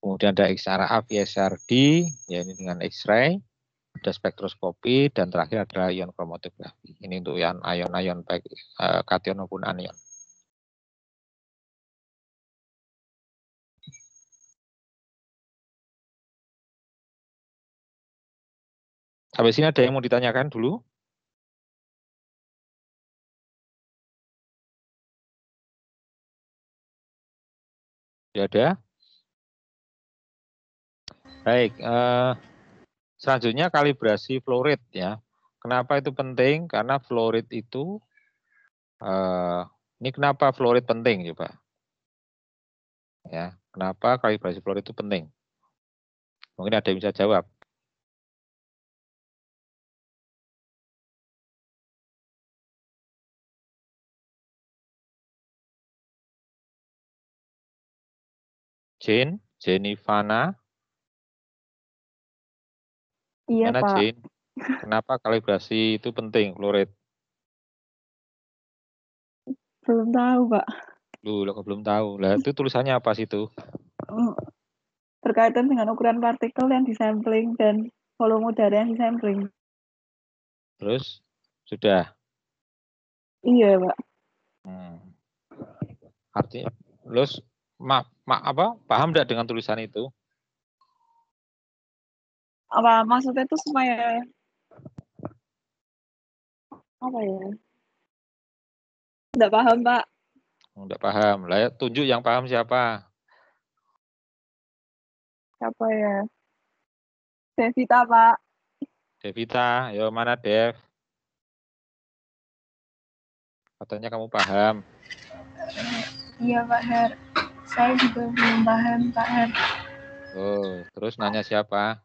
Kemudian ada XRA, PSRD ya, ini dengan X-ray, ada spektroskopi, dan terakhir adalah ion kromatografi. Ini untuk ion-ion baik kation maupun anion. Sampai sini ada yang mau ditanyakan dulu? Tidak ada? Baik, selanjutnya kalibrasi flow rate ya. Kenapa itu penting? Karena flow rate itu, ini kenapa flow rate penting coba? Ya, kenapa kalibrasi flow rate itu penting? Mungkin ada yang bisa jawab. Jenifana. Iya, Mana Pak. Jane? Kenapa kalibrasi itu penting, flow rate? Belum tahu, Pak. Lu belum tahu. Lah itu tulisannya apa sih itu? Berkaitan dengan ukuran partikel yang disampling dan volume udara yang disampling. Terus sudah. Iya, Pak. Artinya, terus paham tidak dengan tulisan itu? Apa maksudnya itu supaya apa ya? Tidak paham, Pak. Enggak paham. Lah tunjuk yang paham siapa? Apa ya? Devita, Pak. Devita, yo mana Dev? Katanya kamu paham. Iya Pak Her. Saya juga belum paham Pak Her. Oh, terus nanya siapa?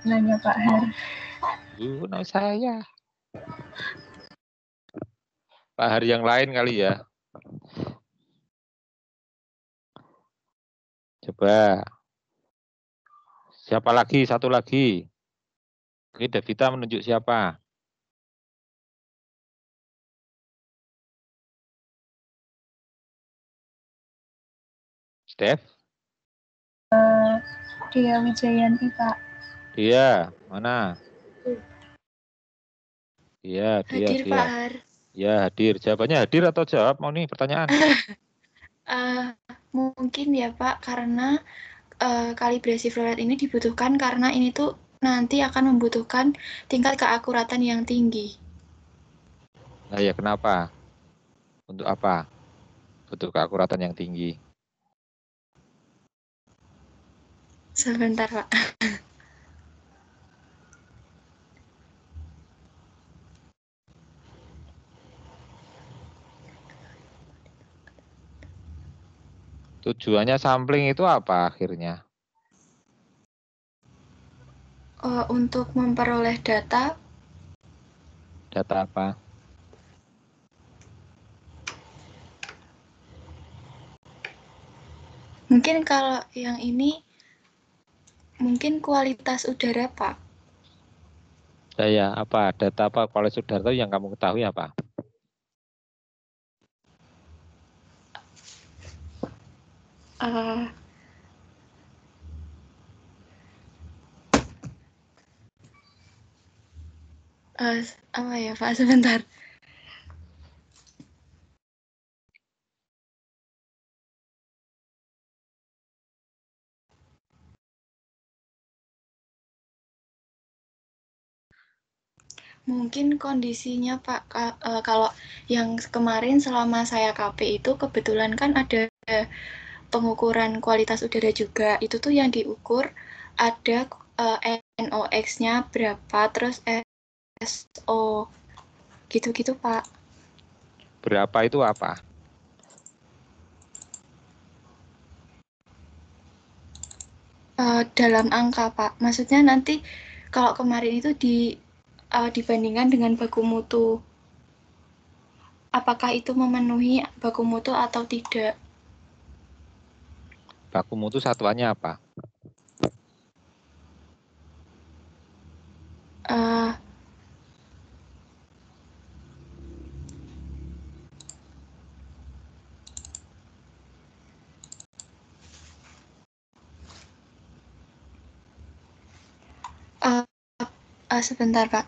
Nanya Pak Her. Nama saya. Pak Har yang lain kali ya. Coba. Siapa lagi? Satu lagi. Oke, Davita menunjuk siapa? Steph? Dia Wijayanti Pak. Dia, mana? Iya, dia. Hadir Pak Har. Ya, hadir. Jawabannya hadir atau jawab? Mau nih pertanyaan. Mungkin ya Pak, karena kalibrasi flow rate ini dibutuhkan karena ini tuh nanti akan membutuhkan tingkat keakuratan yang tinggi. Nah ya, kenapa? Untuk apa? Butuh keakuratan yang tinggi. Sebentar Pak. Tujuannya sampling itu apa akhirnya? Untuk memperoleh data. Data apa? Mungkin kalau yang ini mungkin kualitas udara Pak. Saya apa? Data apa? Kualitas udara yang kamu ketahui apa? Apa ya Pak, sebentar. Mungkin kondisinya Pak, kalau yang kemarin selama saya KP itu kebetulan kan ada pengukuran kualitas udara juga. Itu tuh yang diukur ada NOx-nya berapa, terus SO gitu-gitu Pak. Berapa itu apa? Dalam angka Pak, maksudnya nanti kalau kemarin itu dibandingkan dengan baku mutu, apakah itu memenuhi baku mutu atau tidak? Baku mutu satuannya apa? Sebentar Pak.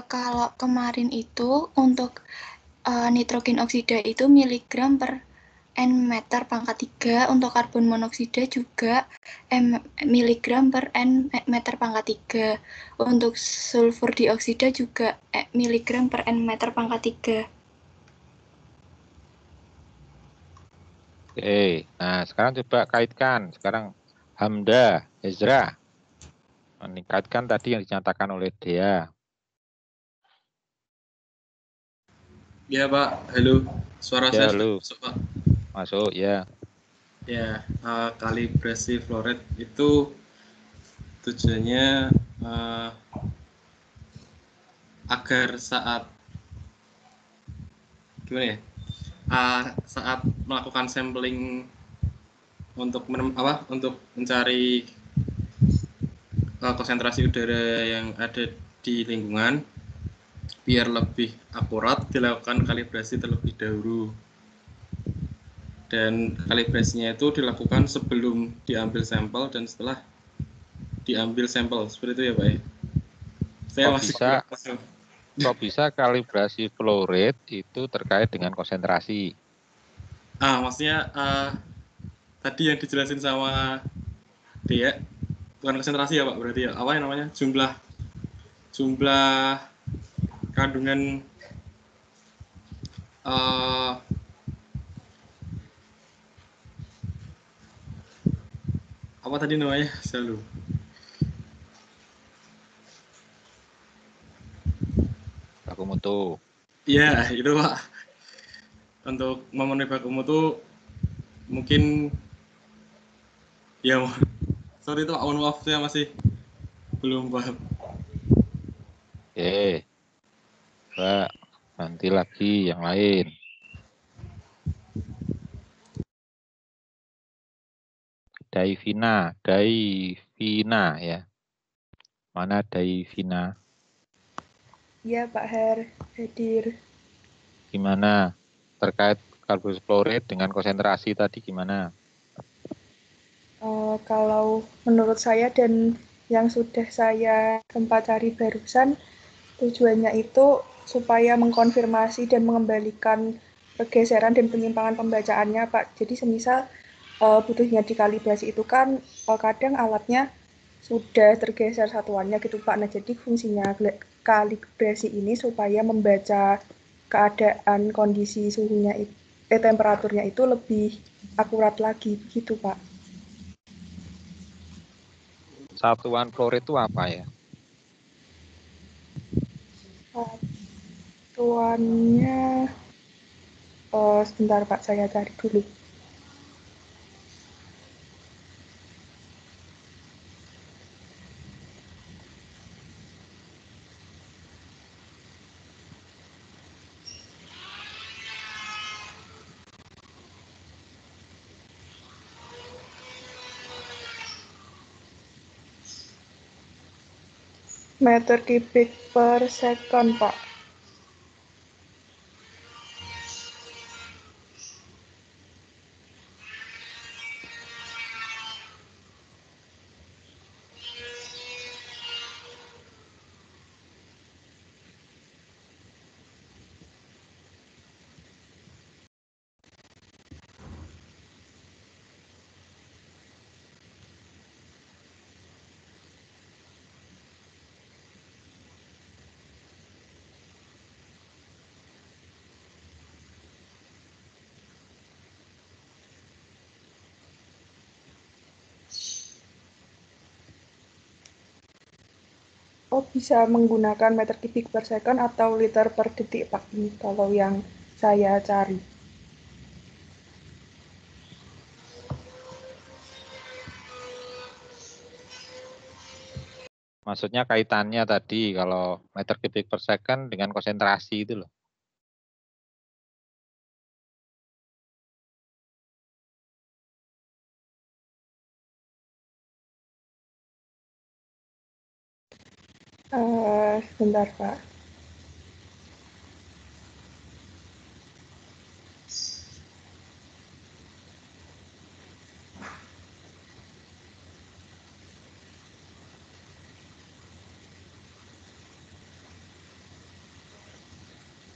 Kalau kemarin itu untuk nitrogen oksida itu miligram per N meter pangkat 3, untuk karbon monoksida juga miligram per N meter pangkat 3. Untuk sulfur dioksida juga miligram per N meter pangkat 3. Oke, nah sekarang coba kaitkan. Sekarang Hamda, Ezra. Meningkatkan tadi yang dinyatakan oleh Dea. Ya Pak, halo. Suara Ya, saya halo. masuk Pak. Masuk, ya. Ya, kalibrasi flow rate itu tujuannya agar saat gimana ya? Saat melakukan sampling untuk mencari konsentrasi udara yang ada di lingkungan, biar lebih akurat dilakukan kalibrasi terlebih dahulu. Dan kalibrasinya itu dilakukan sebelum diambil sampel dan setelah diambil sampel, seperti itu ya Pak ya? Saya Kok masih bisa? kurang paham. Kok bisa kalibrasi flow rate itu terkait dengan konsentrasi? Maksudnya tadi yang dijelasin sama Dea, bukan konsentrasi ya Pak, berarti ya, apa yang namanya, jumlah kandungan apa tadi namanya, saya lupa. Baku mutu. Iya, itu Pak. Untuk memenuhi baku mutu mungkin ya, sorry itu Pak, mohon maaf, saya masih belum paham. Oke. Coba nanti lagi yang lain. Daivina ya. Mana Daivina? Iya Pak Her, hadir. Gimana terkait karbon flow rate dengan konsentrasi tadi gimana? Kalau menurut saya dan yang sudah saya sempat cari barusan, tujuannya itu supaya mengkonfirmasi dan mengembalikan pergeseran dan penyimpangan pembacaannya, Pak. Jadi semisal butuhnya dikalibrasi itu kan kadang alatnya sudah tergeser satuannya gitu, Pak. Nah, jadi fungsinya kalibrasi ini supaya membaca keadaan kondisi suhunya, temperaturnya itu lebih akurat lagi, gitu, Pak. Satuan flow rate itu apa ya? Satuannya, sebentar Pak, saya cari dulu. Meter kubik per second, Pak. Oh, bisa menggunakan meter kubik per second atau liter per detik, Pak. Ini kalau yang saya cari. Maksudnya kaitannya tadi kalau meter kubik per second dengan konsentrasi itu loh. Sebentar, Pak.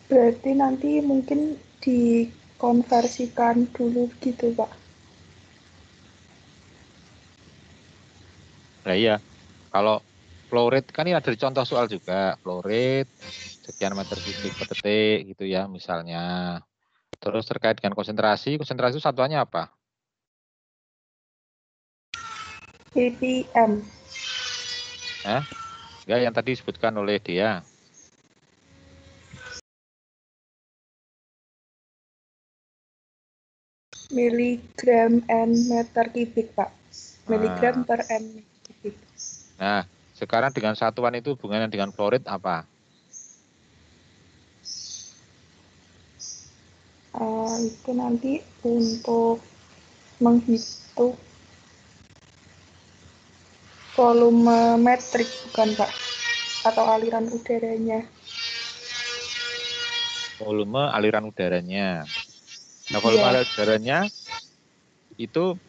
Berarti nanti mungkin dikonversikan dulu gitu, Pak. Nah iya, kalau flow rate kan ini ada di contoh soal juga. Flow rate sekian meter kubik per detik gitu ya misalnya. Terus terkait dengan konsentrasi, konsentrasi itu satuannya apa? ppm. Ya yang tadi disebutkan oleh dia. Miligram n meter kubik, Pak. Miligram per n kubik. Nah, sekarang dengan satuan itu hubungannya dengan flow rate apa? Itu nanti untuk menghitung volume metrik, bukan Pak? Atau aliran udaranya. Volume aliran udaranya. Nah, volume aliran udaranya itu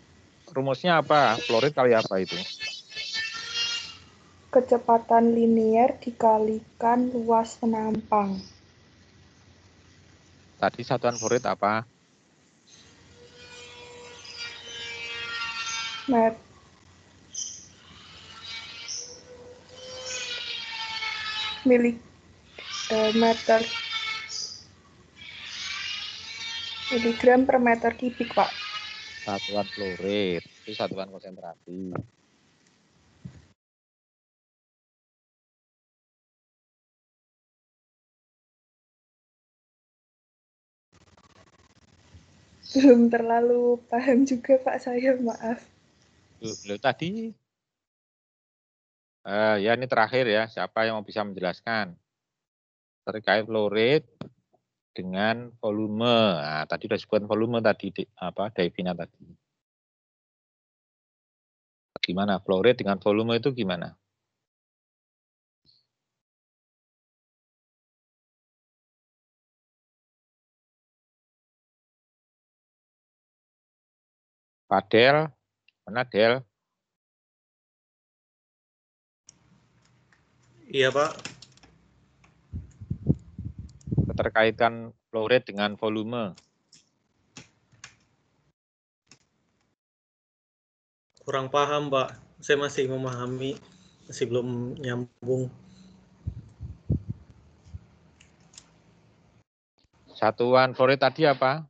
rumusnya apa? Flow rate kali apa itu? kecepatan linier dikalikan luas penampang. Tadi satuan flow rate apa? Miligram per meter kubik, Pak. Satuan flow rate, itu satuan konsentrasi. Belum terlalu paham juga, Pak, saya, maaf. Loh, tadi ya ini terakhir ya, siapa yang mau bisa menjelaskan terkait flow rate dengan volume. Nah, tadi sudah disebutkan volume tadi Davina tadi. Gimana flow rate dengan volume itu gimana? Pak Del, mana Del? Iya, Pak. Keterkaitan flow rate dengan volume. Kurang paham, Pak. Saya masih memahami, masih belum nyambung. Satuan flow rate tadi apa?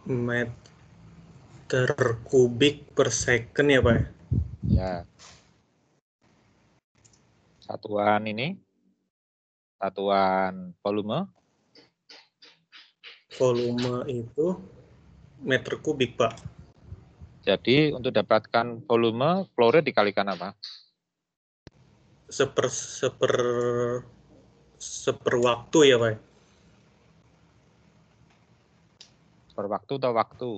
Meter kubik per second ya, Pak? Ya. Satuan ini, satuan volume. Volume itu meter kubik, Pak. Jadi untuk dapatkan volume, flow rate dikalikan apa? Seper waktu ya, Pak? Per waktu atau waktu?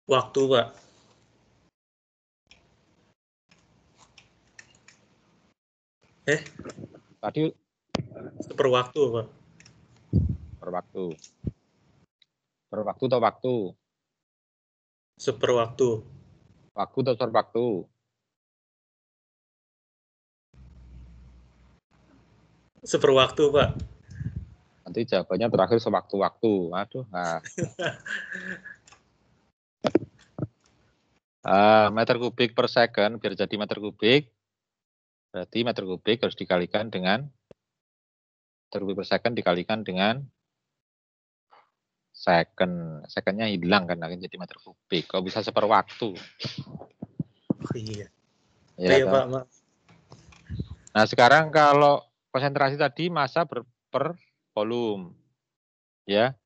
Waktu, Pak. Tadi Seper waktu, Pak. per waktu. Per waktu atau waktu? Seper waktu. Waktu atau per waktu? Seper waktu, Pak. Nanti jawabannya terakhir sewaktu-waktu. Aduh. Nah. Meter kubik per second, biar jadi meter kubik, berarti meter kubik harus dikalikan dengan, meter kubik per second dikalikan dengan second. Secondnya hilang kan, akan jadi meter kubik. Kok bisa seper waktu? Oh, iya. Ya, Iya, Pak. Nah, sekarang kalau konsentrasi tadi massa per volume. Ya.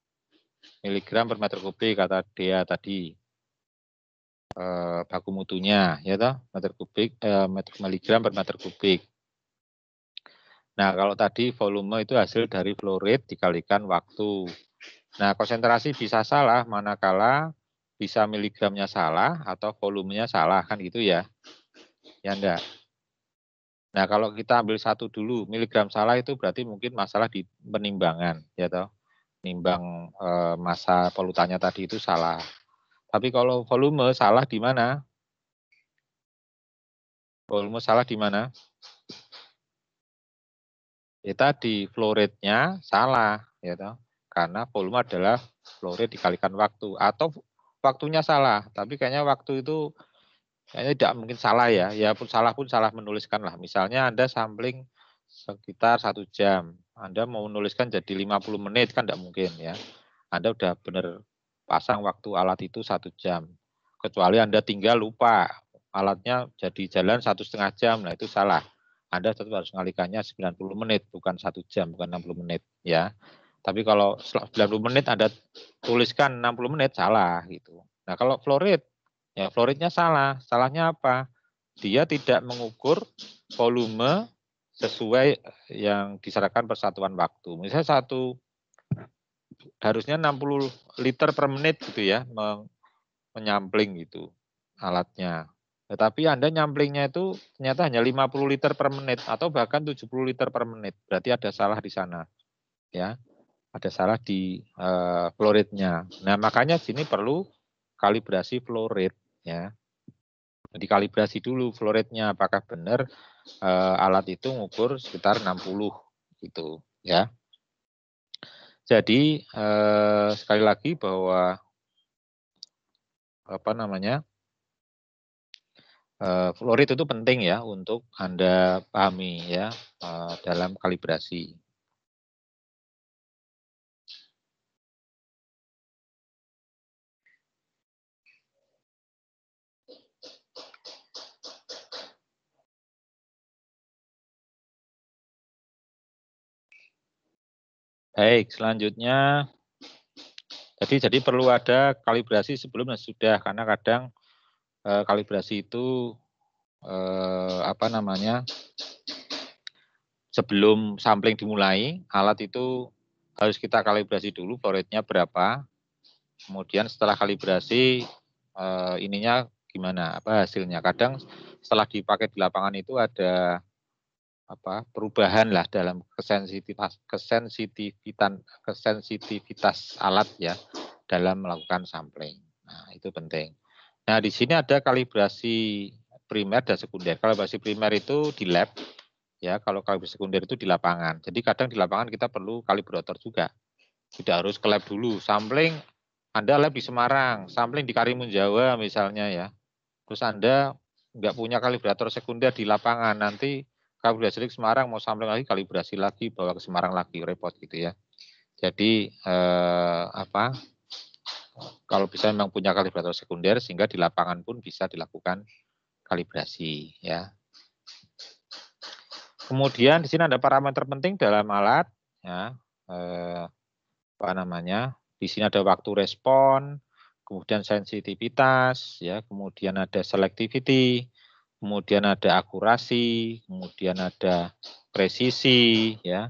Miligram per meter kubik kata dia tadi. Baku mutunya, ya toh, miligram per meter kubik. Nah, kalau tadi volume itu hasil dari flow rate dikalikan waktu. Nah, konsentrasi bisa salah manakala bisa miligramnya salah atau volumenya salah, kan gitu ya. Ya enggak. Nah, kalau kita ambil satu dulu, miligram salah itu berarti mungkin masalah di penimbangan, ya toh. Nimbang massa polutannya tadi itu salah. Tapi kalau volume salah di mana? Volume salah di mana? Ya tadi flow rate-nya salah, ya toh. Karena volume adalah flow rate dikalikan waktu, atau waktunya salah. Tapi kayaknya waktu itu kayaknya tidak mungkin salah ya. Ya pun salah menuliskan lah. Misalnya Anda sampling sekitar 1 jam. Anda mau menuliskan jadi 50 menit kan tidak mungkin ya. Anda udah benar pasang waktu alat itu 1 jam. Kecuali Anda tinggal lupa alatnya jadi jalan 1,5 jam, nah itu salah. Anda tetap harus ngalikannya 90 menit, bukan 1 jam, bukan 60 menit ya. Tapi kalau 90 menit Anda tuliskan 60 menit, salah gitu. Nah kalau flow rate, ya flow rate-nya salah. Salahnya apa? Dia tidak mengukur volume sesuai yang diserahkan persatuan waktu. Misalnya harusnya 60 liter per menit gitu ya, menyampling gitu alatnya. Tetapi Anda nyamplingnya itu ternyata hanya 50 liter per menit atau bahkan 70 liter per menit. Berarti ada salah di sana. Ya. Ada salah di flow rate-nya. Nah, makanya sini perlu kalibrasi flow rate ya. Dikalibrasi dulu flow rate-nya apakah benar alat itu ngukur sekitar 60 gitu ya. Jadi sekali lagi bahwa apa namanya flow rate itu penting ya untuk Anda pahami ya dalam kalibrasi. Baik, selanjutnya jadi perlu ada kalibrasi sebelum dan sudah karena kadang kalibrasi itu apa namanya sebelum sampling dimulai alat itu harus kita kalibrasi dulu flow rate-nya berapa. Kemudian setelah kalibrasi ininya gimana apa hasilnya. Kadang setelah dipakai di lapangan itu ada perubahan lah dalam kesensitivitas alat ya dalam melakukan sampling. Nah, itu penting. Nah, di sini ada kalibrasi primer dan sekunder. Kalibrasi primer itu di lab ya, kalau kalibrasi sekunder itu di lapangan. Jadi kadang di lapangan kita perlu kalibrator juga. Tidak harus ke lab dulu. Sampling Anda lab di Semarang, sampling di Karimun Jawa misalnya ya. Terus Anda nggak punya kalibrator sekunder di lapangan, nanti kalibrasi di Semarang mau sampling lagi, kalibrasi lagi, bawa ke Semarang lagi, repot gitu ya. Jadi kalau bisa memang punya kalibrator sekunder sehingga di lapangan pun bisa dilakukan kalibrasi ya. Kemudian di sini ada parameter penting dalam alat ya. Di sini ada waktu respon, kemudian sensitivitas ya, kemudian ada selectivity, kemudian ada akurasi, kemudian ada presisi ya,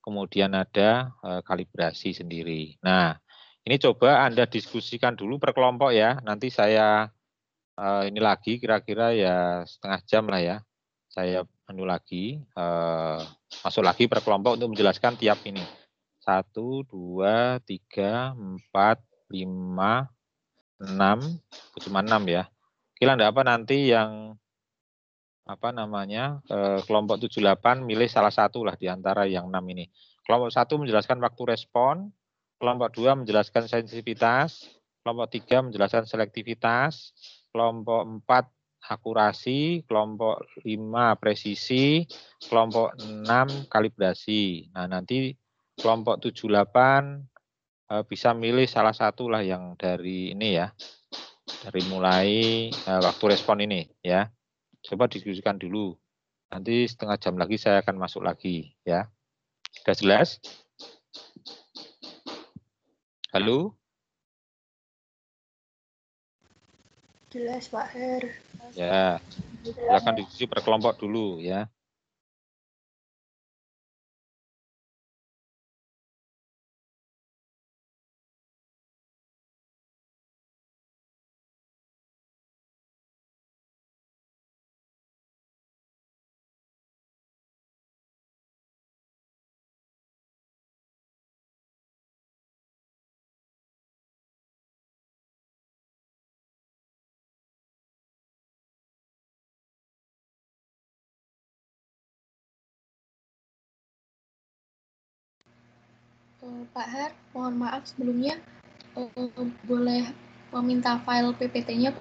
kemudian ada kalibrasi sendiri. Nah, ini coba Anda diskusikan dulu per kelompok ya. Nanti saya ini lagi kira-kira ya setengah jam lah ya. Saya masuk lagi per kelompok untuk menjelaskan tiap ini. 1, 2, 3, 4, 5, 6, cuma 6 ya. Kira enggak apa nanti yang kelompok 78 milih salah satu lah di antara yang 6 ini. Kelompok 1 menjelaskan waktu respon, kelompok 2 menjelaskan sensitivitas, kelompok 3 menjelaskan selektivitas, kelompok 4 akurasi, kelompok 5 presisi, kelompok 6 kalibrasi. Nah, nanti kelompok 78 bisa milih salah satu lah yang dari ini ya. Dari mulai waktu respon ini ya. Coba diskusikan dulu. Nanti setengah jam lagi saya akan masuk lagi ya. Sudah jelas? Halo? Jelas Pak Her. Ya, silakan diskusi per kelompok dulu ya. Pak Her, mohon maaf sebelumnya boleh meminta file PPT-nya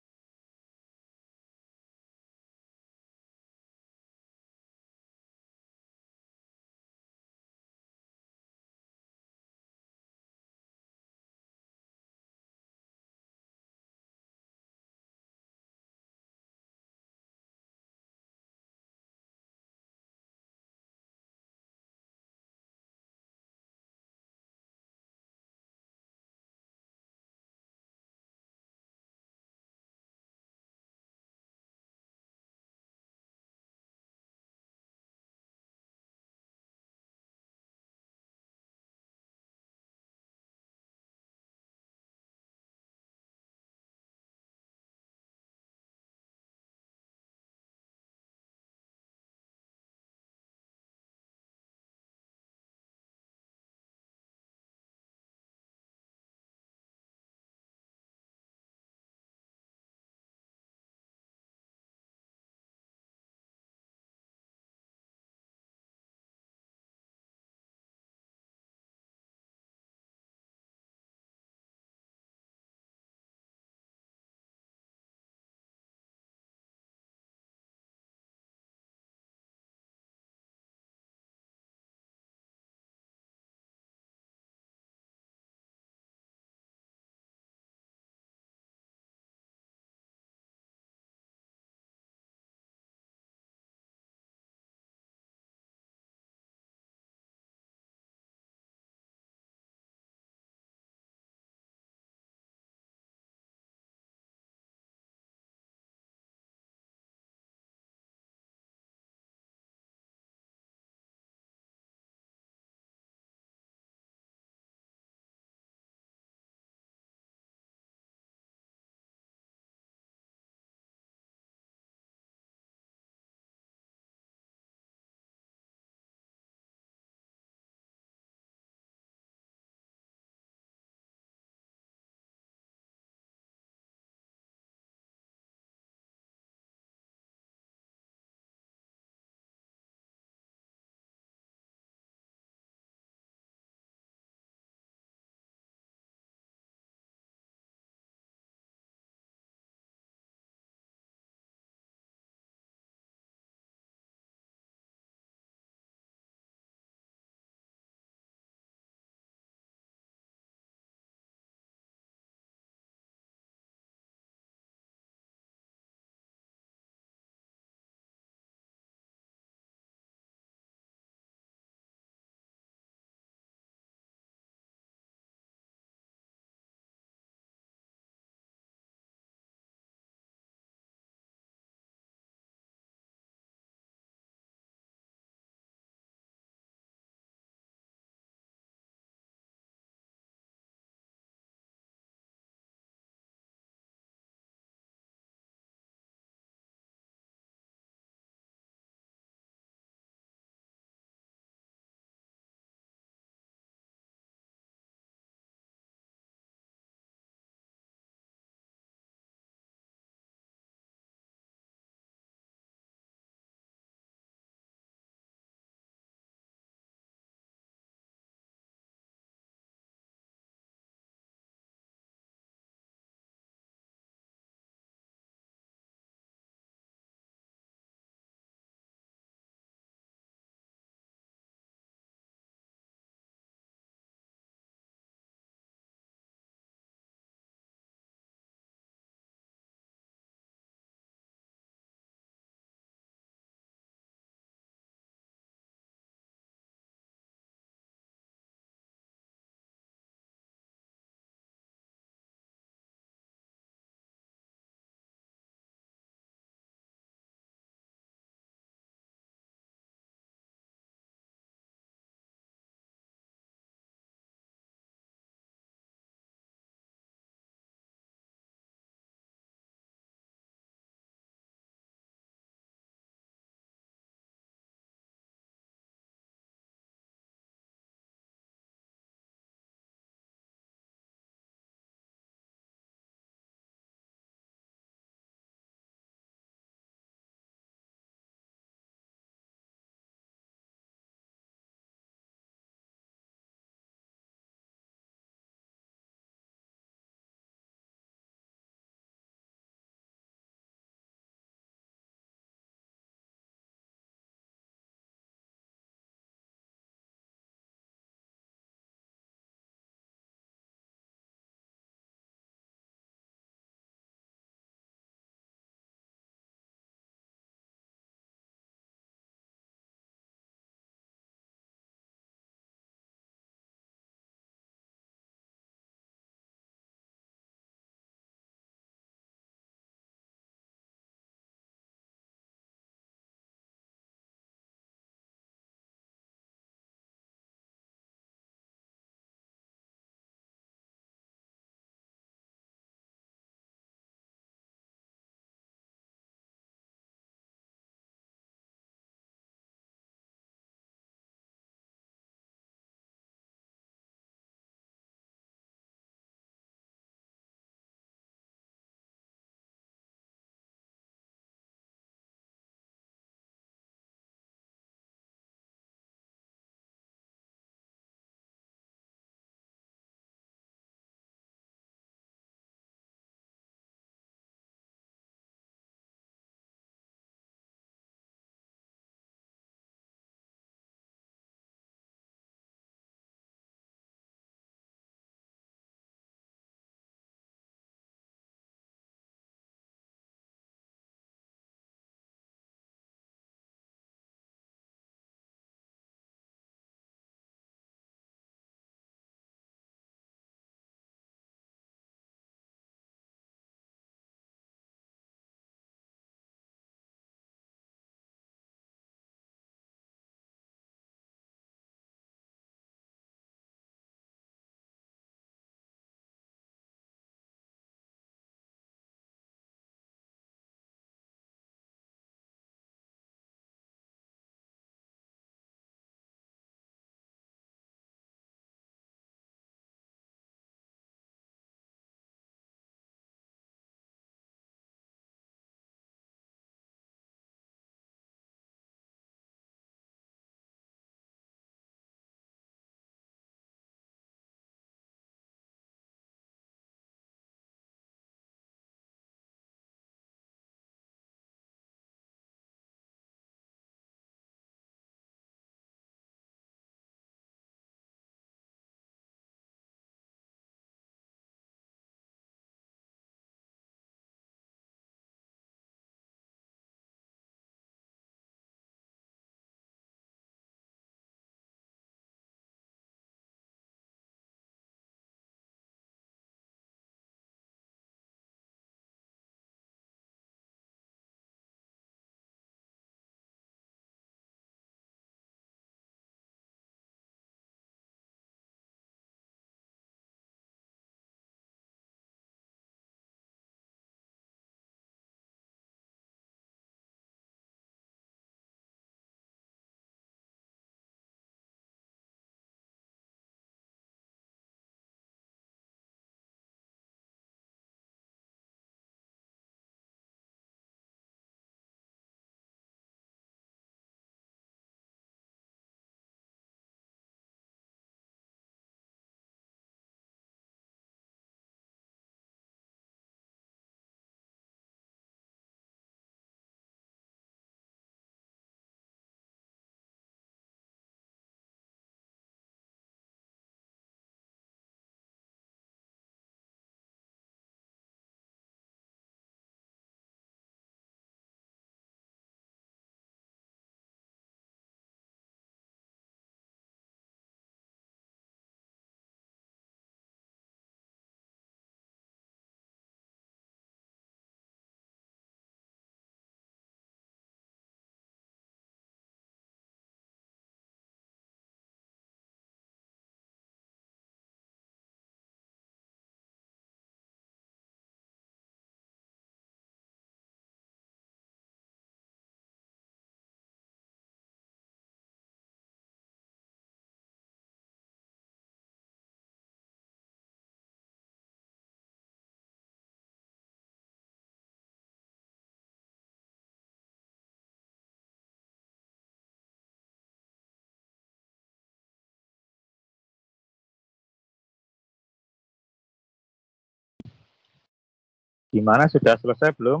Gimana, sudah selesai belum?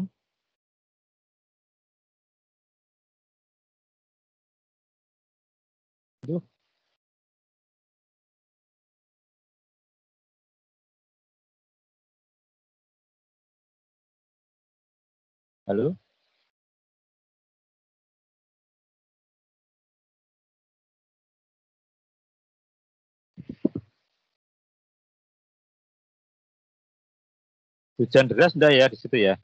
Aduh. Halo? Hujan deras enggak ya di situ ya?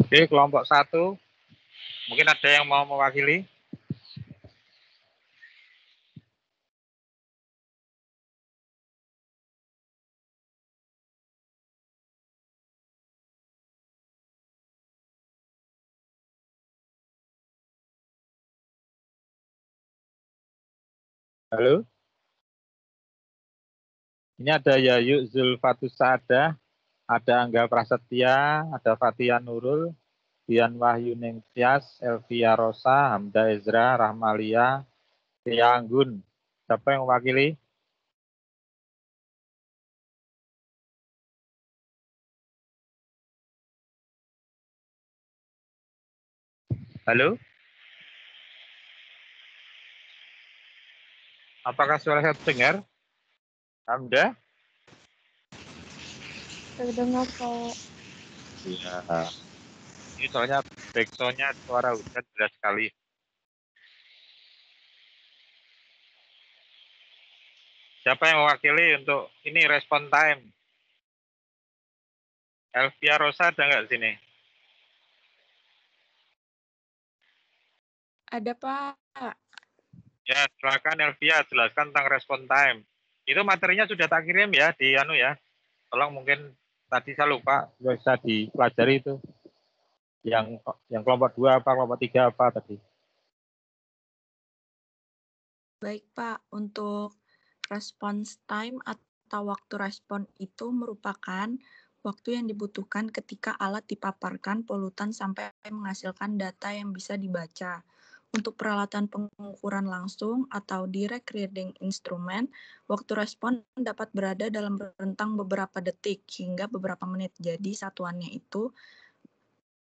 Oke, kelompok 1. Mungkin ada yang mau mewakili? Halo? Ini ada Yayu Zulfatus Saada. Ada Angga Prasetya, ada Fatia Nurul, Dian Wahyu Ningsyas, Elvia Rosa, Hamda Ezra, Rahmalia, Tia Anggun. Siapa yang mewakili? Halo? Apakah suara saya terdengar? Hamda? Terdengar Pak. Iya. Ini soalnya backsound-nya suara hujan jelas sekali. Siapa yang mewakili untuk ini respon time? Elvia Rosa ada nggak sini? Ada, Pak. Ya, silakan Elvia, jelaskan tentang respon time. Itu materinya sudah tak kirim ya di anu ya. Tolong mungkin tadi saya lupa, bisa dipelajari itu. Yang kelompok 2 apa, kelompok 3 apa tadi. Baik, Pak. Untuk response time atau waktu respon itu merupakan waktu yang dibutuhkan ketika alat dipaparkan polutan sampai menghasilkan data yang bisa dibaca. Untuk peralatan pengukuran langsung atau direct reading instrument, waktu respon dapat berada dalam rentang beberapa detik hingga beberapa menit. Jadi satuannya itu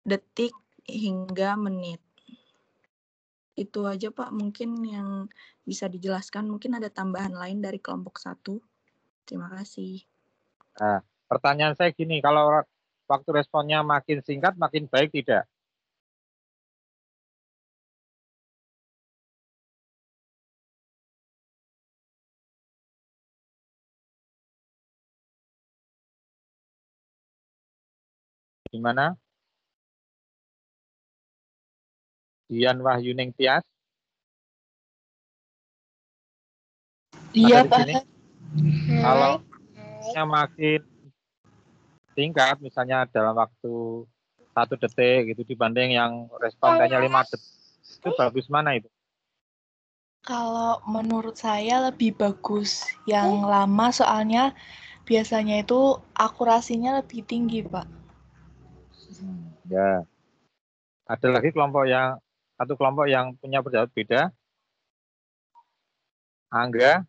detik hingga menit. Itu aja Pak mungkin yang bisa dijelaskan. Mungkin ada tambahan lain dari kelompok 1. Terima kasih. Nah, pertanyaan saya gini, kalau waktu responnya makin singkat, makin baik tidak? Gimana? Dian Wahyuning Tias? Iya, Ada di Pak. sini? Kalau makin singkat, misalnya dalam waktu 1 detik gitu dibanding yang respon time-nya 5 detik, itu bagus mana itu? Kalau menurut saya lebih bagus yang lama soalnya biasanya itu akurasinya lebih tinggi, Pak. Ya. Ada lagi satu kelompok yang punya pendapat beda. Angga?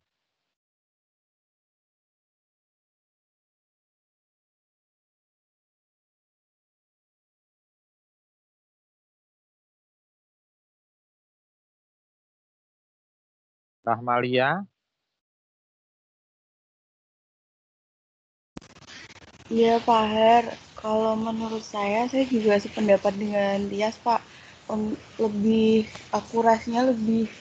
Rahmalia? Iya, Pak Her. Kalau menurut saya juga sependapat dengan Tias, Pak. Lebih akurasinya lebih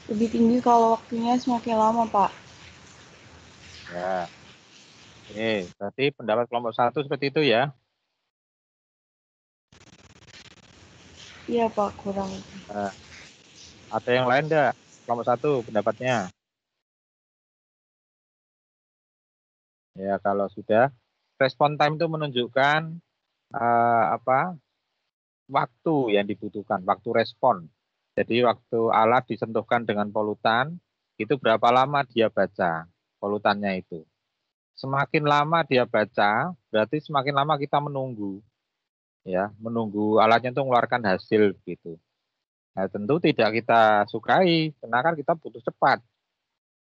tinggi kalau waktunya semakin lama, Pak. Ya. Oke, berarti pendapat kelompok 1 seperti itu ya. Iya, Pak, kurang. Nah, ada yang lain enggak? Kelompok 1 pendapatnya. Ya, kalau sudah respon time itu menunjukkan waktu yang dibutuhkan, waktu respon. Jadi waktu alat disentuhkan dengan polutan, itu berapa lama dia baca polutannya itu. Semakin lama dia baca, berarti semakin lama kita menunggu. Ya, menunggu alatnya itu mengeluarkan hasil gitu. Nah, tentu tidak kita sukai, karena kan kita butuh cepat.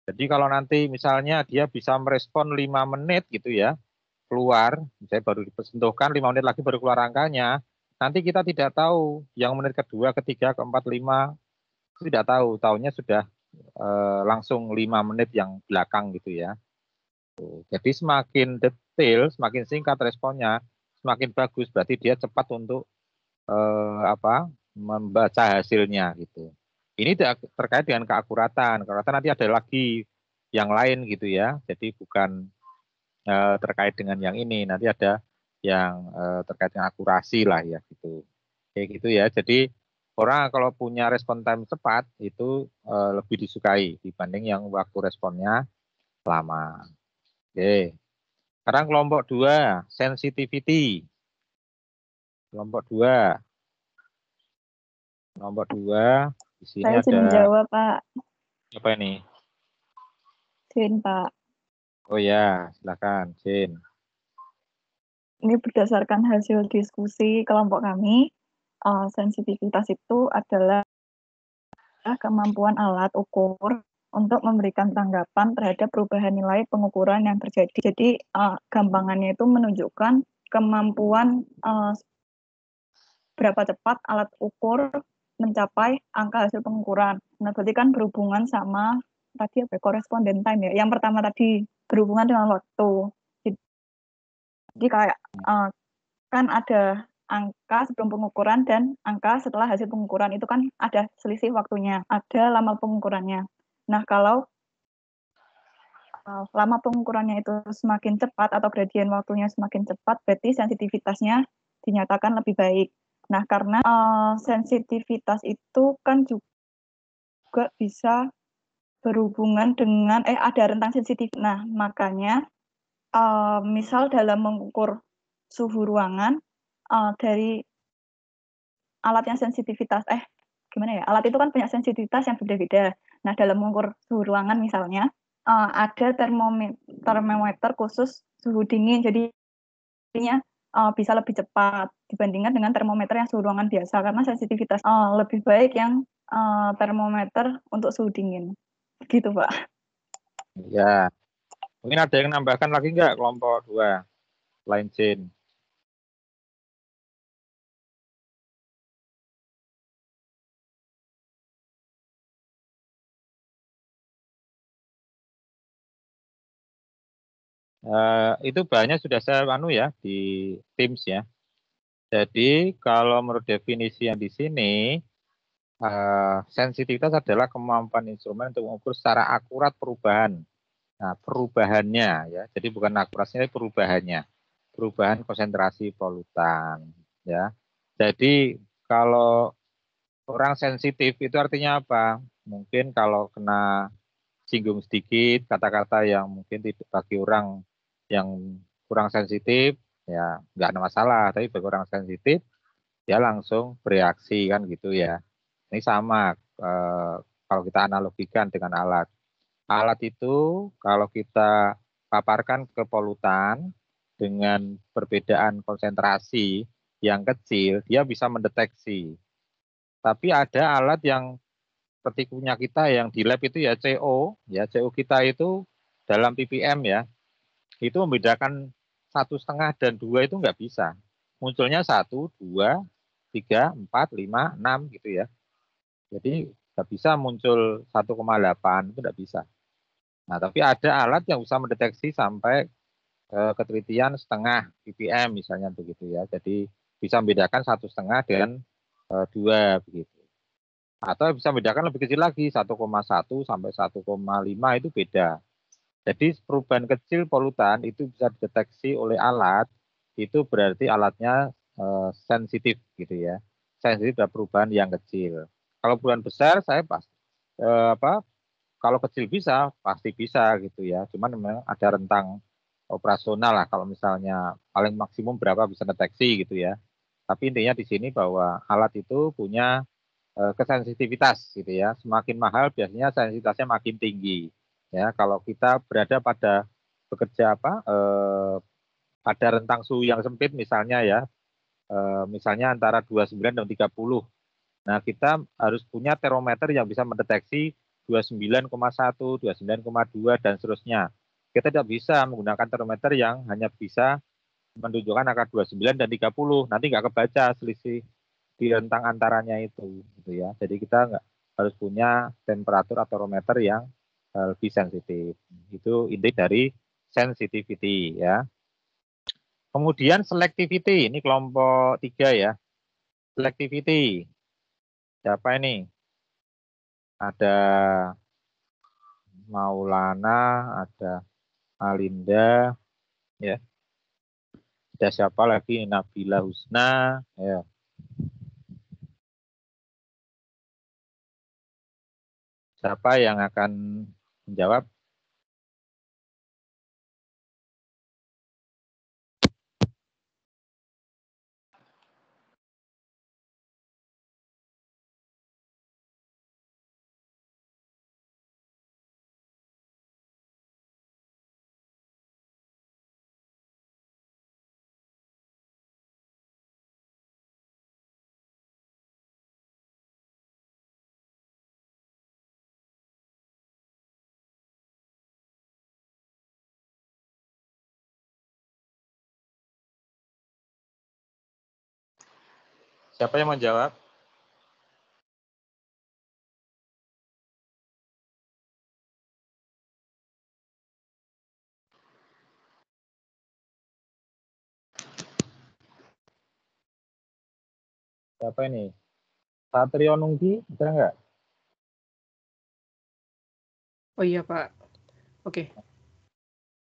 Jadi kalau nanti misalnya dia bisa merespon 5 menit gitu ya, keluar, misalnya baru disentuhkan 5 menit lagi baru keluar angkanya, nanti kita tidak tahu yang menit kedua, ketiga, keempat, 5, tidak tahu, tahunya sudah langsung 5 menit yang belakang gitu ya. Jadi semakin detail, semakin singkat responnya, semakin bagus, berarti dia cepat untuk membaca hasilnya gitu. Ini terkait dengan keakuratan. Keakuratan nanti ada lagi yang lain gitu ya. Jadi bukan terkait dengan yang ini. Nanti ada yang terkait dengan akurasi lah ya gitu. Kayak gitu ya. Jadi orang kalau punya respon time cepat itu lebih disukai dibanding yang waktu responnya lama. Oke. Sekarang kelompok 2, sensitivity. Kelompok 2. Kelompok 2, di sini Saya ada izin menjawab, Pak. apa ini? Sin, Pak. Oh ya, silakan, Jin. Ini berdasarkan hasil diskusi kelompok kami, sensitivitas itu adalah kemampuan alat ukur untuk memberikan tanggapan terhadap perubahan nilai pengukuran yang terjadi. Jadi gampangannya itu menunjukkan kemampuan berapa cepat alat ukur mencapai angka hasil pengukuran. Nah, berarti kan berhubungan sama tadi apa? Correspondent time ya. Yang pertama tadi berhubungan dengan waktu. Jadi kayak kan ada angka sebelum pengukuran dan angka setelah hasil pengukuran itu kan ada selisih waktunya, ada lama pengukurannya. Nah, kalau lama pengukurannya itu semakin cepat atau gradien waktunya semakin cepat, berarti sensitivitasnya dinyatakan lebih baik. Nah, karena sensitivitas itu kan juga bisa berhubungan dengan ada rentang sensitif. Nah, makanya misal dalam mengukur suhu ruangan dari alat yang sensitivitas gimana ya? Alat itu kan punya sensitivitas yang berbeda-beda. Nah, dalam mengukur suhu ruangan misalnya ada termometer khusus suhu dingin, jadinya bisa lebih cepat dibandingkan dengan termometer yang suhu ruangan biasa karena sensitivitas lebih baik yang termometer untuk suhu dingin. Gitu, Pak. Ya, mungkin ada yang nambahkan lagi nggak kelompok 2 selain Jane? Itu bahannya sudah saya ya di Teams ya. Jadi kalau menurut definisi yang di sini, sensitivitas adalah kemampuan instrumen untuk mengukur secara akurat perubahan. Nah, perubahannya ya. Jadi bukan akurasinya, perubahannya. Perubahan konsentrasi polutan ya. Jadi kalau orang sensitif itu artinya apa? Mungkin kalau kena singgung sedikit kata-kata yang mungkin tidak bagi orang yang kurang sensitif ya nggak ada masalah, tapi bagi orang sensitif dia langsung bereaksi kan gitu ya. Ini sama kalau kita analogikan dengan alat. Alat itu kalau kita paparkan ke polutan dengan perbedaan konsentrasi yang kecil, dia bisa mendeteksi. Tapi ada alat yang seperti punya kita yang di lab itu ya CO kita itu dalam ppm ya, itu membedakan 1,5 dan 2 itu nggak bisa. Munculnya 1, 2, 3, 4, 5, 6 gitu ya. Jadi nggak bisa muncul 1,8 itu nggak bisa. Nah, tapi ada alat yang bisa mendeteksi sampai ketelitian 0,5 ppm misalnya begitu ya. Jadi bisa membedakan 1,5 dan 2 begitu. Atau bisa membedakan lebih kecil lagi, 1,1 sampai 1,5 itu beda. Jadi perubahan kecil polutan itu bisa dideteksi oleh alat, itu berarti alatnya sensitif gitu ya. Sensitif terhadap perubahan yang kecil. Kalau perubahan besar saya kalau kecil bisa, pasti bisa gitu ya. Cuman memang ada rentang operasional lah kalau misalnya paling maksimum berapa bisa deteksi gitu ya. Tapi intinya di sini bahwa alat itu punya kesensitivitas gitu ya. Semakin mahal biasanya sensitivitasnya makin tinggi. Ya, kalau kita berada pada bekerja pada rentang suhu yang sempit misalnya ya, misalnya antara 29 dan 30. Nah, kita harus punya termometer yang bisa mendeteksi 29,1, 29,2 dan seterusnya. Kita tidak bisa menggunakan termometer yang hanya bisa menunjukkan angka 29 dan 30. Nanti nggak kebaca selisih di rentang antaranya itu gitu ya. Jadi kita nggak harus punya temperatur atau barometer yang lebih sensitif. Itu inti dari sensitivity ya. Kemudian selectivity, ini kelompok 3 ya. Selectivity. Siapa ini? Ada Maulana, ada Alinda, ya. Ada siapa lagi? Nabila Husna, ya. Siapa yang akan menjawab? Siapa yang mau jawab? Siapa ini? Satrio Nunggi, bisa nggak? Oh iya Pak, oke.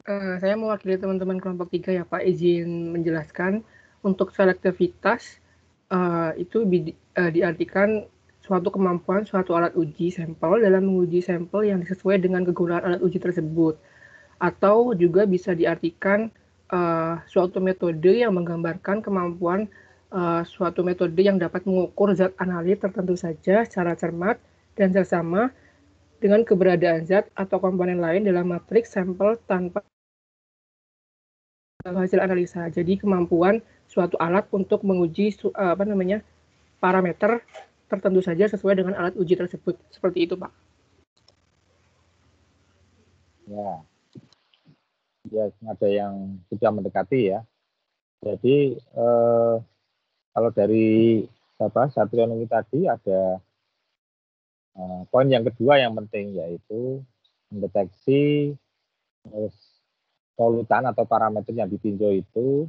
Saya mewakili teman-teman kelompok 3 ya Pak, izin menjelaskan untuk selektivitas itu diartikan suatu kemampuan suatu alat uji sampel dalam menguji sampel yang sesuai dengan kegunaan alat uji tersebut. Atau juga bisa diartikan suatu metode yang menggambarkan kemampuan suatu metode yang dapat mengukur zat analit tertentu saja secara cermat dan seksama dengan keberadaan zat atau komponen lain dalam matriks sampel tanpa hasil analisa. Jadi kemampuan suatu alat untuk menguji parameter tertentu saja sesuai dengan alat uji tersebut. Seperti itu, Pak. Ya, ada yang sudah mendekati ya. Jadi kalau dari Satrio Nunggi tadi ada poin yang kedua yang penting, yaitu mendeteksi polutan atau parameter yang ditinjau itu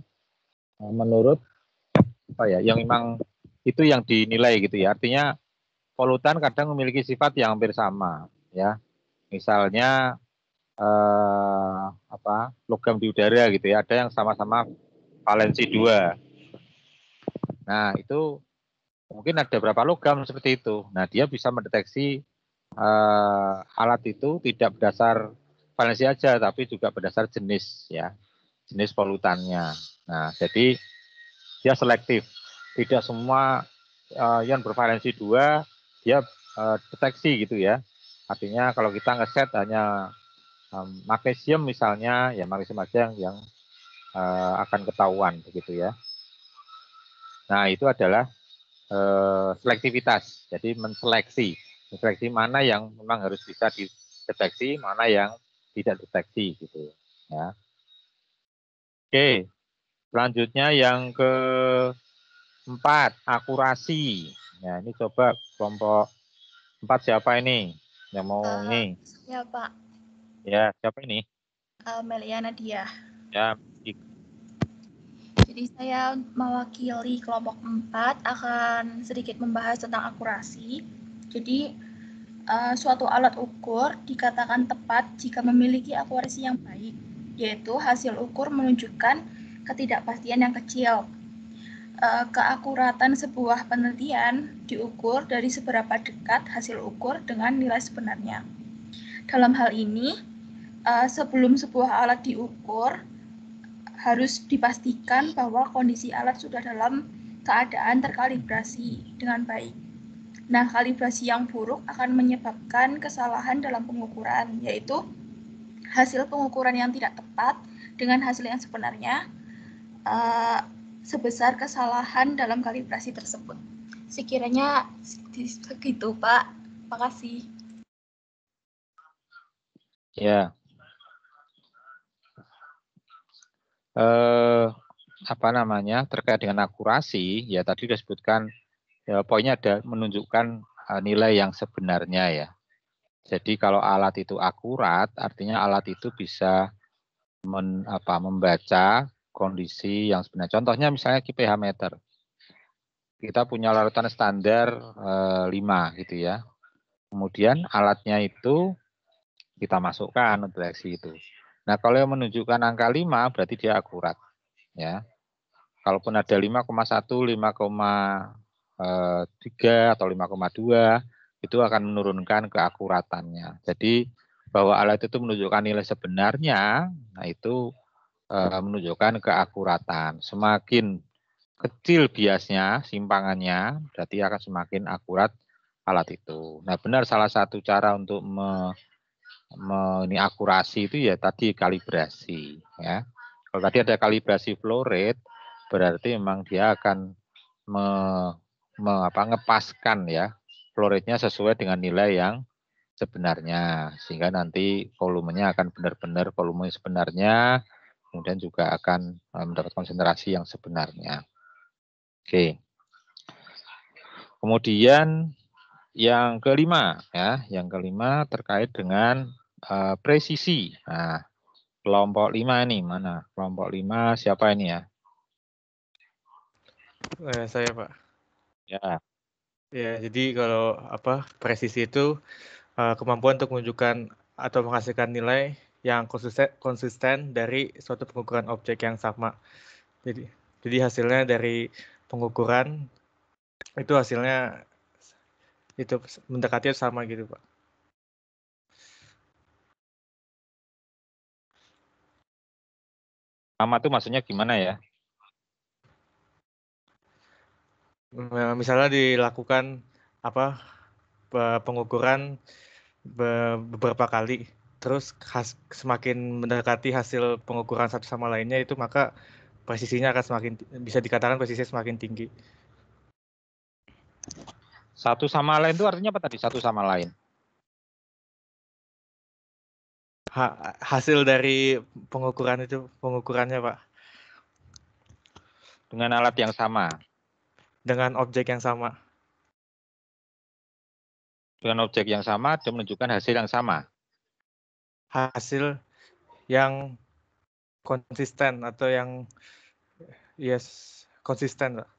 menurut yang memang itu yang dinilai gitu ya. Artinya polutan kadang memiliki sifat yang hampir sama ya. Misalnya logam di udara gitu ya, ada yang sama-sama valensi 2. Nah, itu mungkin ada berapa logam seperti itu. Nah, dia bisa mendeteksi alat itu tidak berdasar valensi aja, tapi juga berdasar jenis ya, jenis polutannya. Nah, jadi dia selektif. Tidak semua ion bervalensi 2 dia deteksi gitu ya. Artinya kalau kita ngeset hanya magnesium misalnya, ya magnesium aja yang akan ketahuan begitu ya. Nah, itu adalah selektivitas. Jadi menseleksi mana yang memang harus bisa dideteksi, mana yang tidak deteksi gitu ya. Oke, selanjutnya yang keempat, akurasi. Nah, ini coba kelompok 4 siapa ini yang mau ini? Ya Pak, Ya, siapa ini? Melia Nadia. Ya, Jadi saya mewakili kelompok 4 akan sedikit membahas tentang akurasi. Jadi suatu alat ukur dikatakan tepat jika memiliki akurasi yang baik, yaitu hasil ukur menunjukkan ketidakpastian yang kecil. Keakuratan sebuah penelitian diukur dari seberapa dekat hasil ukur dengan nilai sebenarnya. Dalam hal ini, sebelum sebuah alat diukur, harus dipastikan bahwa kondisi alat sudah dalam keadaan terkalibrasi dengan baik. Nah, kalibrasi yang buruk akan menyebabkan kesalahan dalam pengukuran, yaitu hasil pengukuran yang tidak tepat dengan hasil yang sebenarnya sebesar kesalahan dalam kalibrasi tersebut. Sekiranya segitu, Pak. Makasih. Ya. Terkait dengan akurasi, ya tadi disebutkan ya, poinnya ada menunjukkan nilai yang sebenarnya ya. Jadi kalau alat itu akurat, artinya alat itu bisa membaca kondisi yang sebenarnya. Contohnya misalnya QPH meter. Kita punya larutan standar 5 gitu ya. Kemudian alatnya itu kita masukkan untuk deteksi itu. Nah, kalau yang menunjukkan angka 5 berarti dia akurat ya. Kalaupun ada 5,1, 5,3 atau 5,2 itu akan menurunkan keakuratannya. Jadi bahwa alat itu menunjukkan nilai sebenarnya, nah itu menunjukkan keakuratan. Semakin kecil biasnya, simpangannya, berarti akan semakin akurat alat itu. Nah, benar salah satu cara untuk ini akurasi itu ya tadi kalibrasi ya. Kalau tadi ada kalibrasi flow rate, berarti memang dia akan ngepaskan ya flow rate-nya sesuai dengan nilai yang sebenarnya, sehingga nanti volumenya akan benar-benar volume sebenarnya, kemudian juga akan mendapat konsentrasi yang sebenarnya. Oke. Kemudian yang kelima ya, yang kelima terkait dengan presisi. Nah, kelompok 5 ini mana? Kelompok 5 siapa ini ya? Saya Pak. Ya. Ya, jadi kalau presisi itu kemampuan untuk menunjukkan atau menghasilkan nilai yang konsisten dari suatu pengukuran objek yang sama. Jadi hasilnya dari pengukuran itu hasilnya itu mendekati sama gitu Pak. Sama itu maksudnya gimana ya? Misalnya dilakukan pengukuran beberapa kali, terus semakin mendekati hasil pengukuran satu sama lainnya itu maka presisinya akan bisa dikatakan presisinya semakin tinggi. Satu sama lain itu artinya apa tadi? Satu sama lain. Hasil dari pengukurannya Pak. Dengan alat yang sama. Dengan objek yang sama. Dengan objek yang sama, dia menunjukkan hasil yang sama. Hasil yang konsisten atau yang konsisten Pak.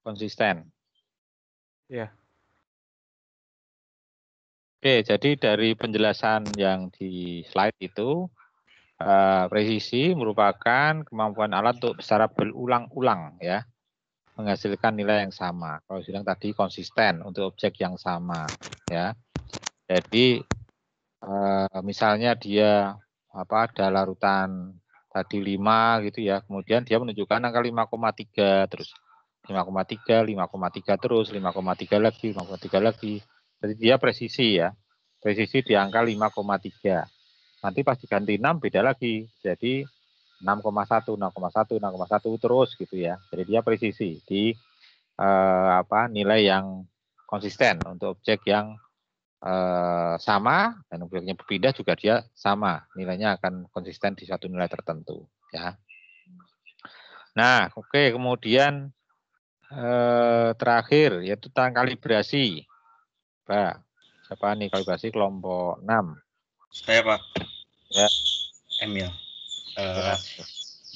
Konsisten. Ya. Oke, jadi dari penjelasan yang di slide itu, presisi merupakan kemampuan alat untuk secara berulang-ulang ya menghasilkan nilai yang sama. Kalau bilang tadi konsisten untuk objek yang sama ya. Jadi misalnya dia ada larutan tadi 5 gitu ya, kemudian dia menunjukkan angka 5,3 terus 5,3, 5,3 terus 5,3 lagi, 5,3 lagi. Jadi dia presisi ya. Presisi di angka 5,3. Nanti pas diganti 6 beda lagi. Jadi 6,1, 6,1, 6,1 terus gitu ya. Jadi dia presisi di nilai yang konsisten untuk objek yang sama dan objeknya berpindah juga dia sama. Nilainya akan konsisten di suatu nilai tertentu ya. Nah, oke, kemudian terakhir yaitu tentang kalibrasi. Pak, siapa nih kalibrasi kelompok 6? Saya Pak. Ya. Emil.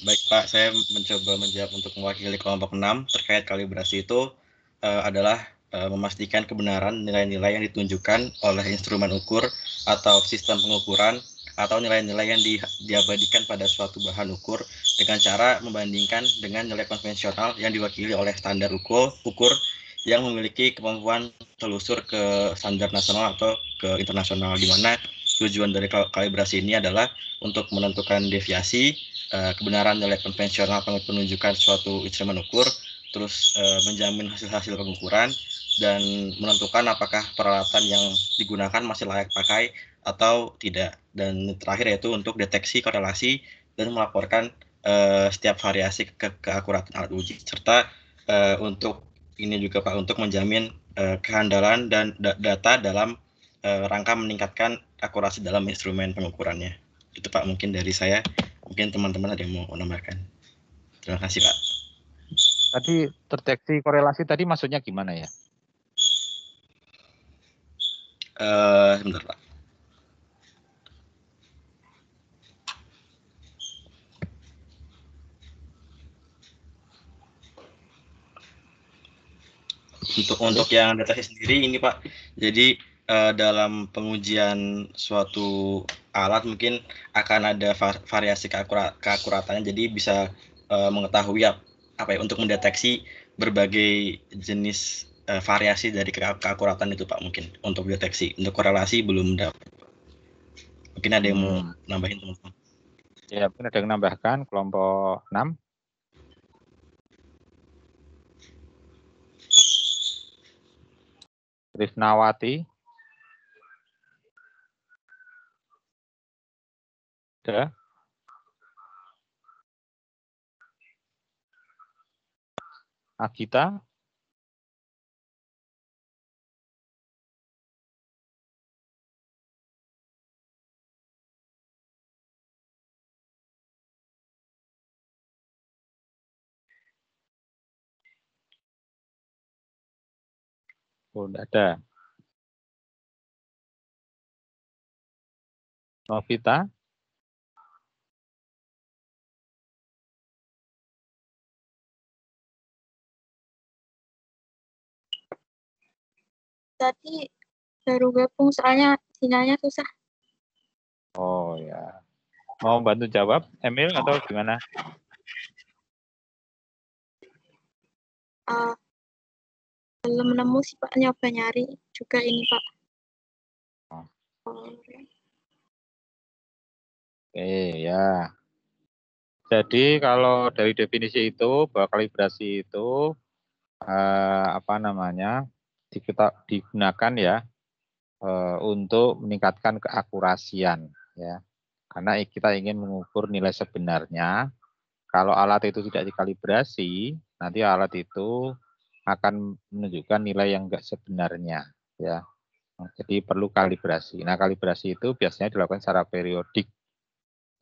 Baik Pak, saya mencoba menjawab untuk mewakili kelompok 6 terkait kalibrasi itu adalah memastikan kebenaran nilai-nilai yang ditunjukkan oleh instrumen ukur atau sistem pengukuran atau nilai-nilai yang diabadikan pada suatu bahan ukur dengan cara membandingkan dengan nilai konvensional yang diwakili oleh standar ukur yang memiliki kemampuan telusur ke standar nasional atau ke internasional, di mana tujuan dari kalibrasi ini adalah untuk menentukan deviasi, kebenaran nilai konvensional penunjukan suatu instrumen ukur, terus menjamin hasil-hasil pengukuran, dan menentukan apakah peralatan yang digunakan masih layak pakai atau tidak. Dan terakhir yaitu untuk deteksi korelasi dan melaporkan setiap variasi keakuratan alat uji, serta untuk ini juga Pak, untuk menjamin kehandalan dan data dalam rangka meningkatkan akurasi dalam instrumen pengukurannya. Itu Pak mungkin dari saya. Mungkin teman-teman ada yang mau menambahkan. Terima kasih Pak. Tadi terdeteksi korelasi tadi maksudnya gimana ya? Sebentar Pak. Untuk yang deteksi sendiri ini Pak, jadi dalam pengujian suatu alat mungkin akan ada variasi keakuratannya, jadi bisa mengetahui untuk mendeteksi berbagai jenis variasi dari keakuratan itu Pak, mungkin untuk deteksi. Untuk korelasi belum dapat. Mungkin ada yang mau nambahin teman-teman. Ya, mungkin ada yang menambahkan kelompok 6. Rifnawati. Ada. Agita. Oh, enggak ada. Novita? Tadi baru gabung soalnya sinyalnya susah. Oh ya. Mau bantu jawab, Emil atau gimana? Belum nemu sih Pak, nyoba nyari juga ini Pak. Oke ya. Jadi kalau dari definisi itu bahwa kalibrasi itu apa namanya digunakan ya untuk meningkatkan keakurasian ya. Karena kita ingin mengukur nilai sebenarnya. Kalau alat itu tidak dikalibrasi, nanti alat itu akan menunjukkan nilai yang enggak sebenarnya ya. Jadi perlu kalibrasi. Nah, kalibrasi itu biasanya dilakukan secara periodik.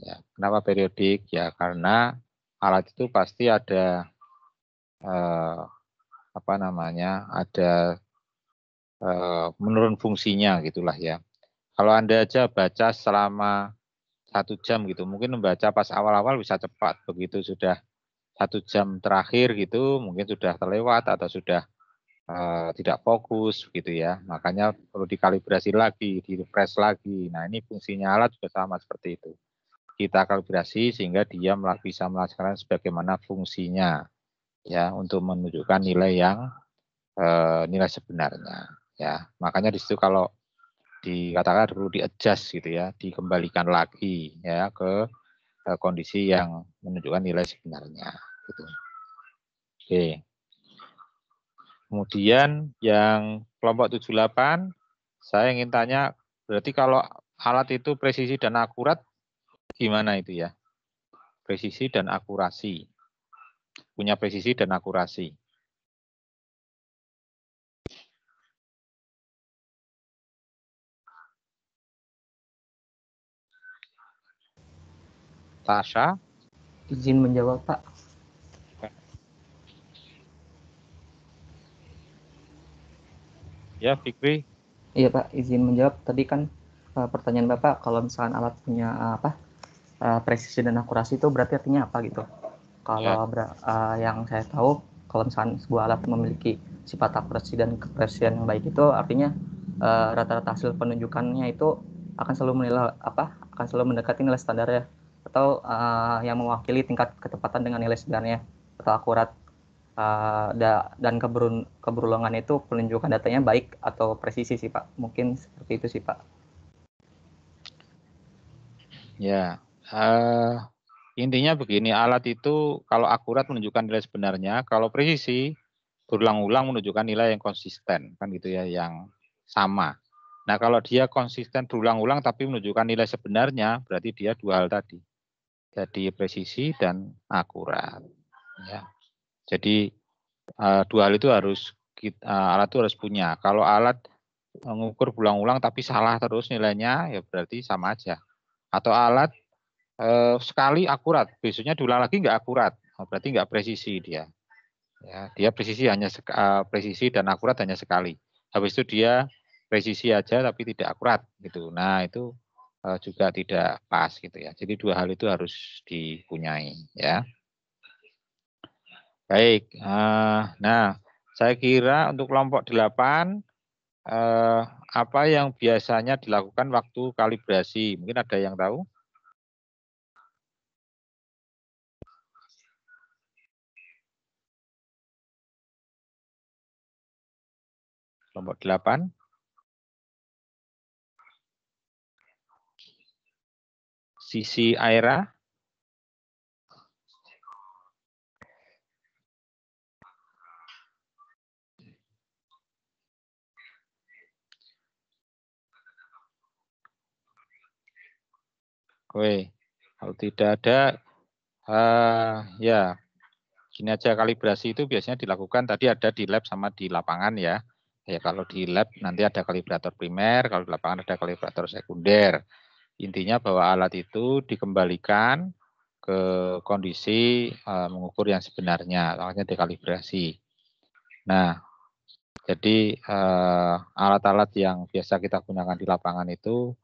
Ya, kenapa periodik? Ya karena alat itu pasti ada apa namanya? Ada menurun fungsinya gitulah ya. Kalau Anda aja baca selama 1 jam gitu, mungkin membaca pas awal-awal bisa cepat, begitu sudah 1 jam terakhir gitu, mungkin sudah terlewat atau sudah tidak fokus gitu ya. Makanya perlu dikalibrasi lagi, di-refresh lagi. Nah ini fungsinya alat juga sama seperti itu. Kita kalibrasi sehingga dia bisa melaksanakan sebagaimana fungsinya ya untuk menunjukkan nilai yang nilai sebenarnya ya. Makanya di situ kalau dikatakan perlu di-adjust gitu ya, dikembalikan lagi ya ke kondisi yang menunjukkan nilai sebenarnya gitu. Oke. Kemudian yang kelompok 78 saya ingin tanya, berarti kalau alat itu presisi dan akurat gimana itu ya? Presisi dan akurasi. Punya presisi dan akurasi. Tasha? Izin menjawab, Pak. Ya, Fikri. Iya, Pak, izin menjawab. Tadi kan pertanyaan Bapak, kalau misalkan alat punya presisi dan akurasi itu berarti artinya apa gitu? Kalau yang saya tahu, kalau misalkan sebuah alat memiliki sifat akurasi dan kepresisian yang baik itu artinya rata-rata hasil penunjukannya itu akan selalu akan selalu mendekati nilai standar ya, atau yang mewakili tingkat ketepatan dengan nilai sebenarnya atau akurat. Dan keberulangan itu penunjukan datanya baik atau presisi sih Pak, mungkin seperti itu sih Pak. Ya, intinya begini, alat itu kalau akurat menunjukkan nilai sebenarnya, kalau presisi berulang-ulang menunjukkan nilai yang konsisten, kan gitu ya, yang sama. Nah kalau dia konsisten berulang-ulang tapi menunjukkan nilai sebenarnya, berarti dia dua hal tadi, jadi presisi dan akurat. Ya. Jadi dua hal itu harus alat itu harus punya. Kalau alat mengukur berulang-ulang tapi salah terus nilainya, ya berarti sama aja. Atau alat sekali akurat, besoknya diulang lagi nggak akurat, berarti nggak presisi dia. Ya, dia presisi hanya presisi dan akurat hanya sekali. Habis itu dia presisi aja tapi tidak akurat gitu. Nah itu juga tidak pas gitu ya. Jadi dua hal itu harus dipunyai ya. Baik, nah saya kira untuk kelompok 8 apa yang biasanya dilakukan waktu kalibrasi? Mungkin ada yang tahu? Kelompok 8. Sisi Aira. Oke, kalau tidak ada, ya gini aja, kalibrasi itu biasanya dilakukan tadi ada di lab sama di lapangan ya. Ya kalau di lab nanti ada kalibrator primer, kalau di lapangan ada kalibrator sekunder. Intinya bahwa alat itu dikembalikan ke kondisi mengukur yang sebenarnya, makanya dekalibrasi. Nah, Jadi alat-alat yang biasa kita gunakan di lapangan itu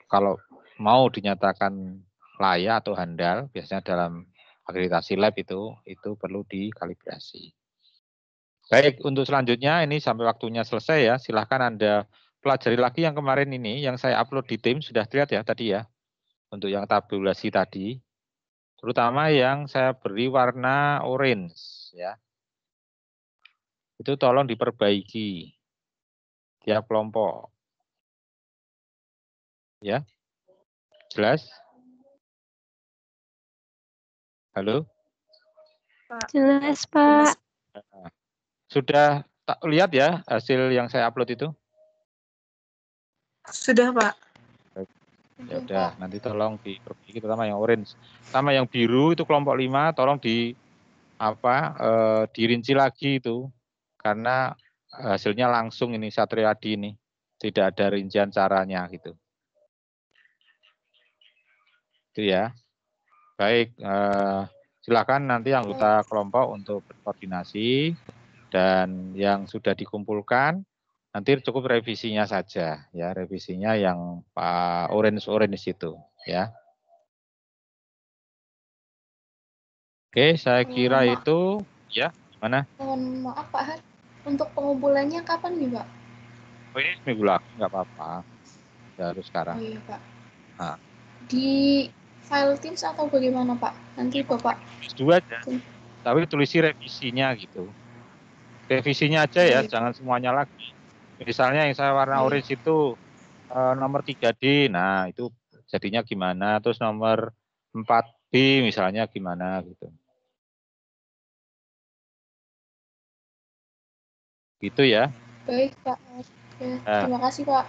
kalau mau dinyatakan layak atau handal, biasanya dalam akreditasi lab itu perlu dikalibrasi. Baik, untuk selanjutnya ini sampai waktunya selesai ya. Silahkan Anda pelajari lagi yang kemarin ini, yang saya upload di tim, sudah lihat ya tadi ya. Untuk yang tabulasi tadi, terutama yang saya beri warna orange ya. Itu tolong diperbaiki tiap kelompok. Ya. Jelas? Halo? Jelas, Pak. Sudah lihat ya hasil yang saya upload itu? Sudah, Pak. Ya udah, nanti tolong diperbaiki terutama yang orange. Sama yang biru itu kelompok 5 tolong dirinci lagi itu. Karena hasilnya langsung ini Satriadi ini. Tidak ada rincian caranya gitu. Itu ya. Baik, silakan nanti anggota kelompok untuk berkoordinasi. Dan yang sudah dikumpulkan nanti cukup revisinya saja ya, revisinya yang orange itu ya. Oke, saya kira itu ya, gimana? Mohon maaf Pak Har, untuk pengumpulannya kapan nih Pak? Oh ini seminggu lagi nggak apa-apa, ya harus sekarang. Oh iya Pak. Nah. Di file Teams atau bagaimana Pak? Nanti Bapak. Dua aja, tapi tulisi revisinya gitu. Revisinya aja ya, jangan semuanya lagi. Misalnya yang saya warna orange itu nomor 3D, nah itu jadinya gimana, terus nomor 4B misalnya gimana gitu. Gitu ya. Baik Pak. Ya, terima kasih Pak.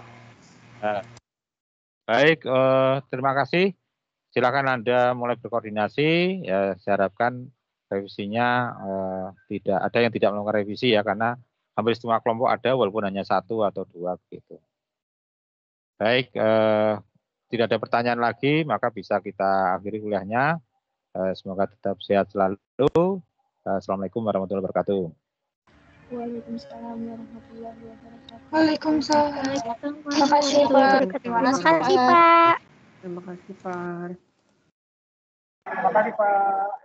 Baik, terima kasih. Silakan Anda mulai berkoordinasi. Ya, saya harapkan revisinya tidak ada yang tidak melakukan revisi ya, karena hampir semua kelompok ada walaupun hanya 1 atau 2 begitu. Baik, tidak ada pertanyaan lagi, maka bisa kita akhiri kuliahnya. Semoga tetap sehat selalu. Assalamualaikum warahmatullahi wabarakatuh. Waalaikumsalam warahmatullahi wabarakatuh. Waalaikumsalam. Terima kasih Pak. Terima kasih Pak. Terima kasih Pak. Terima kasih Pak.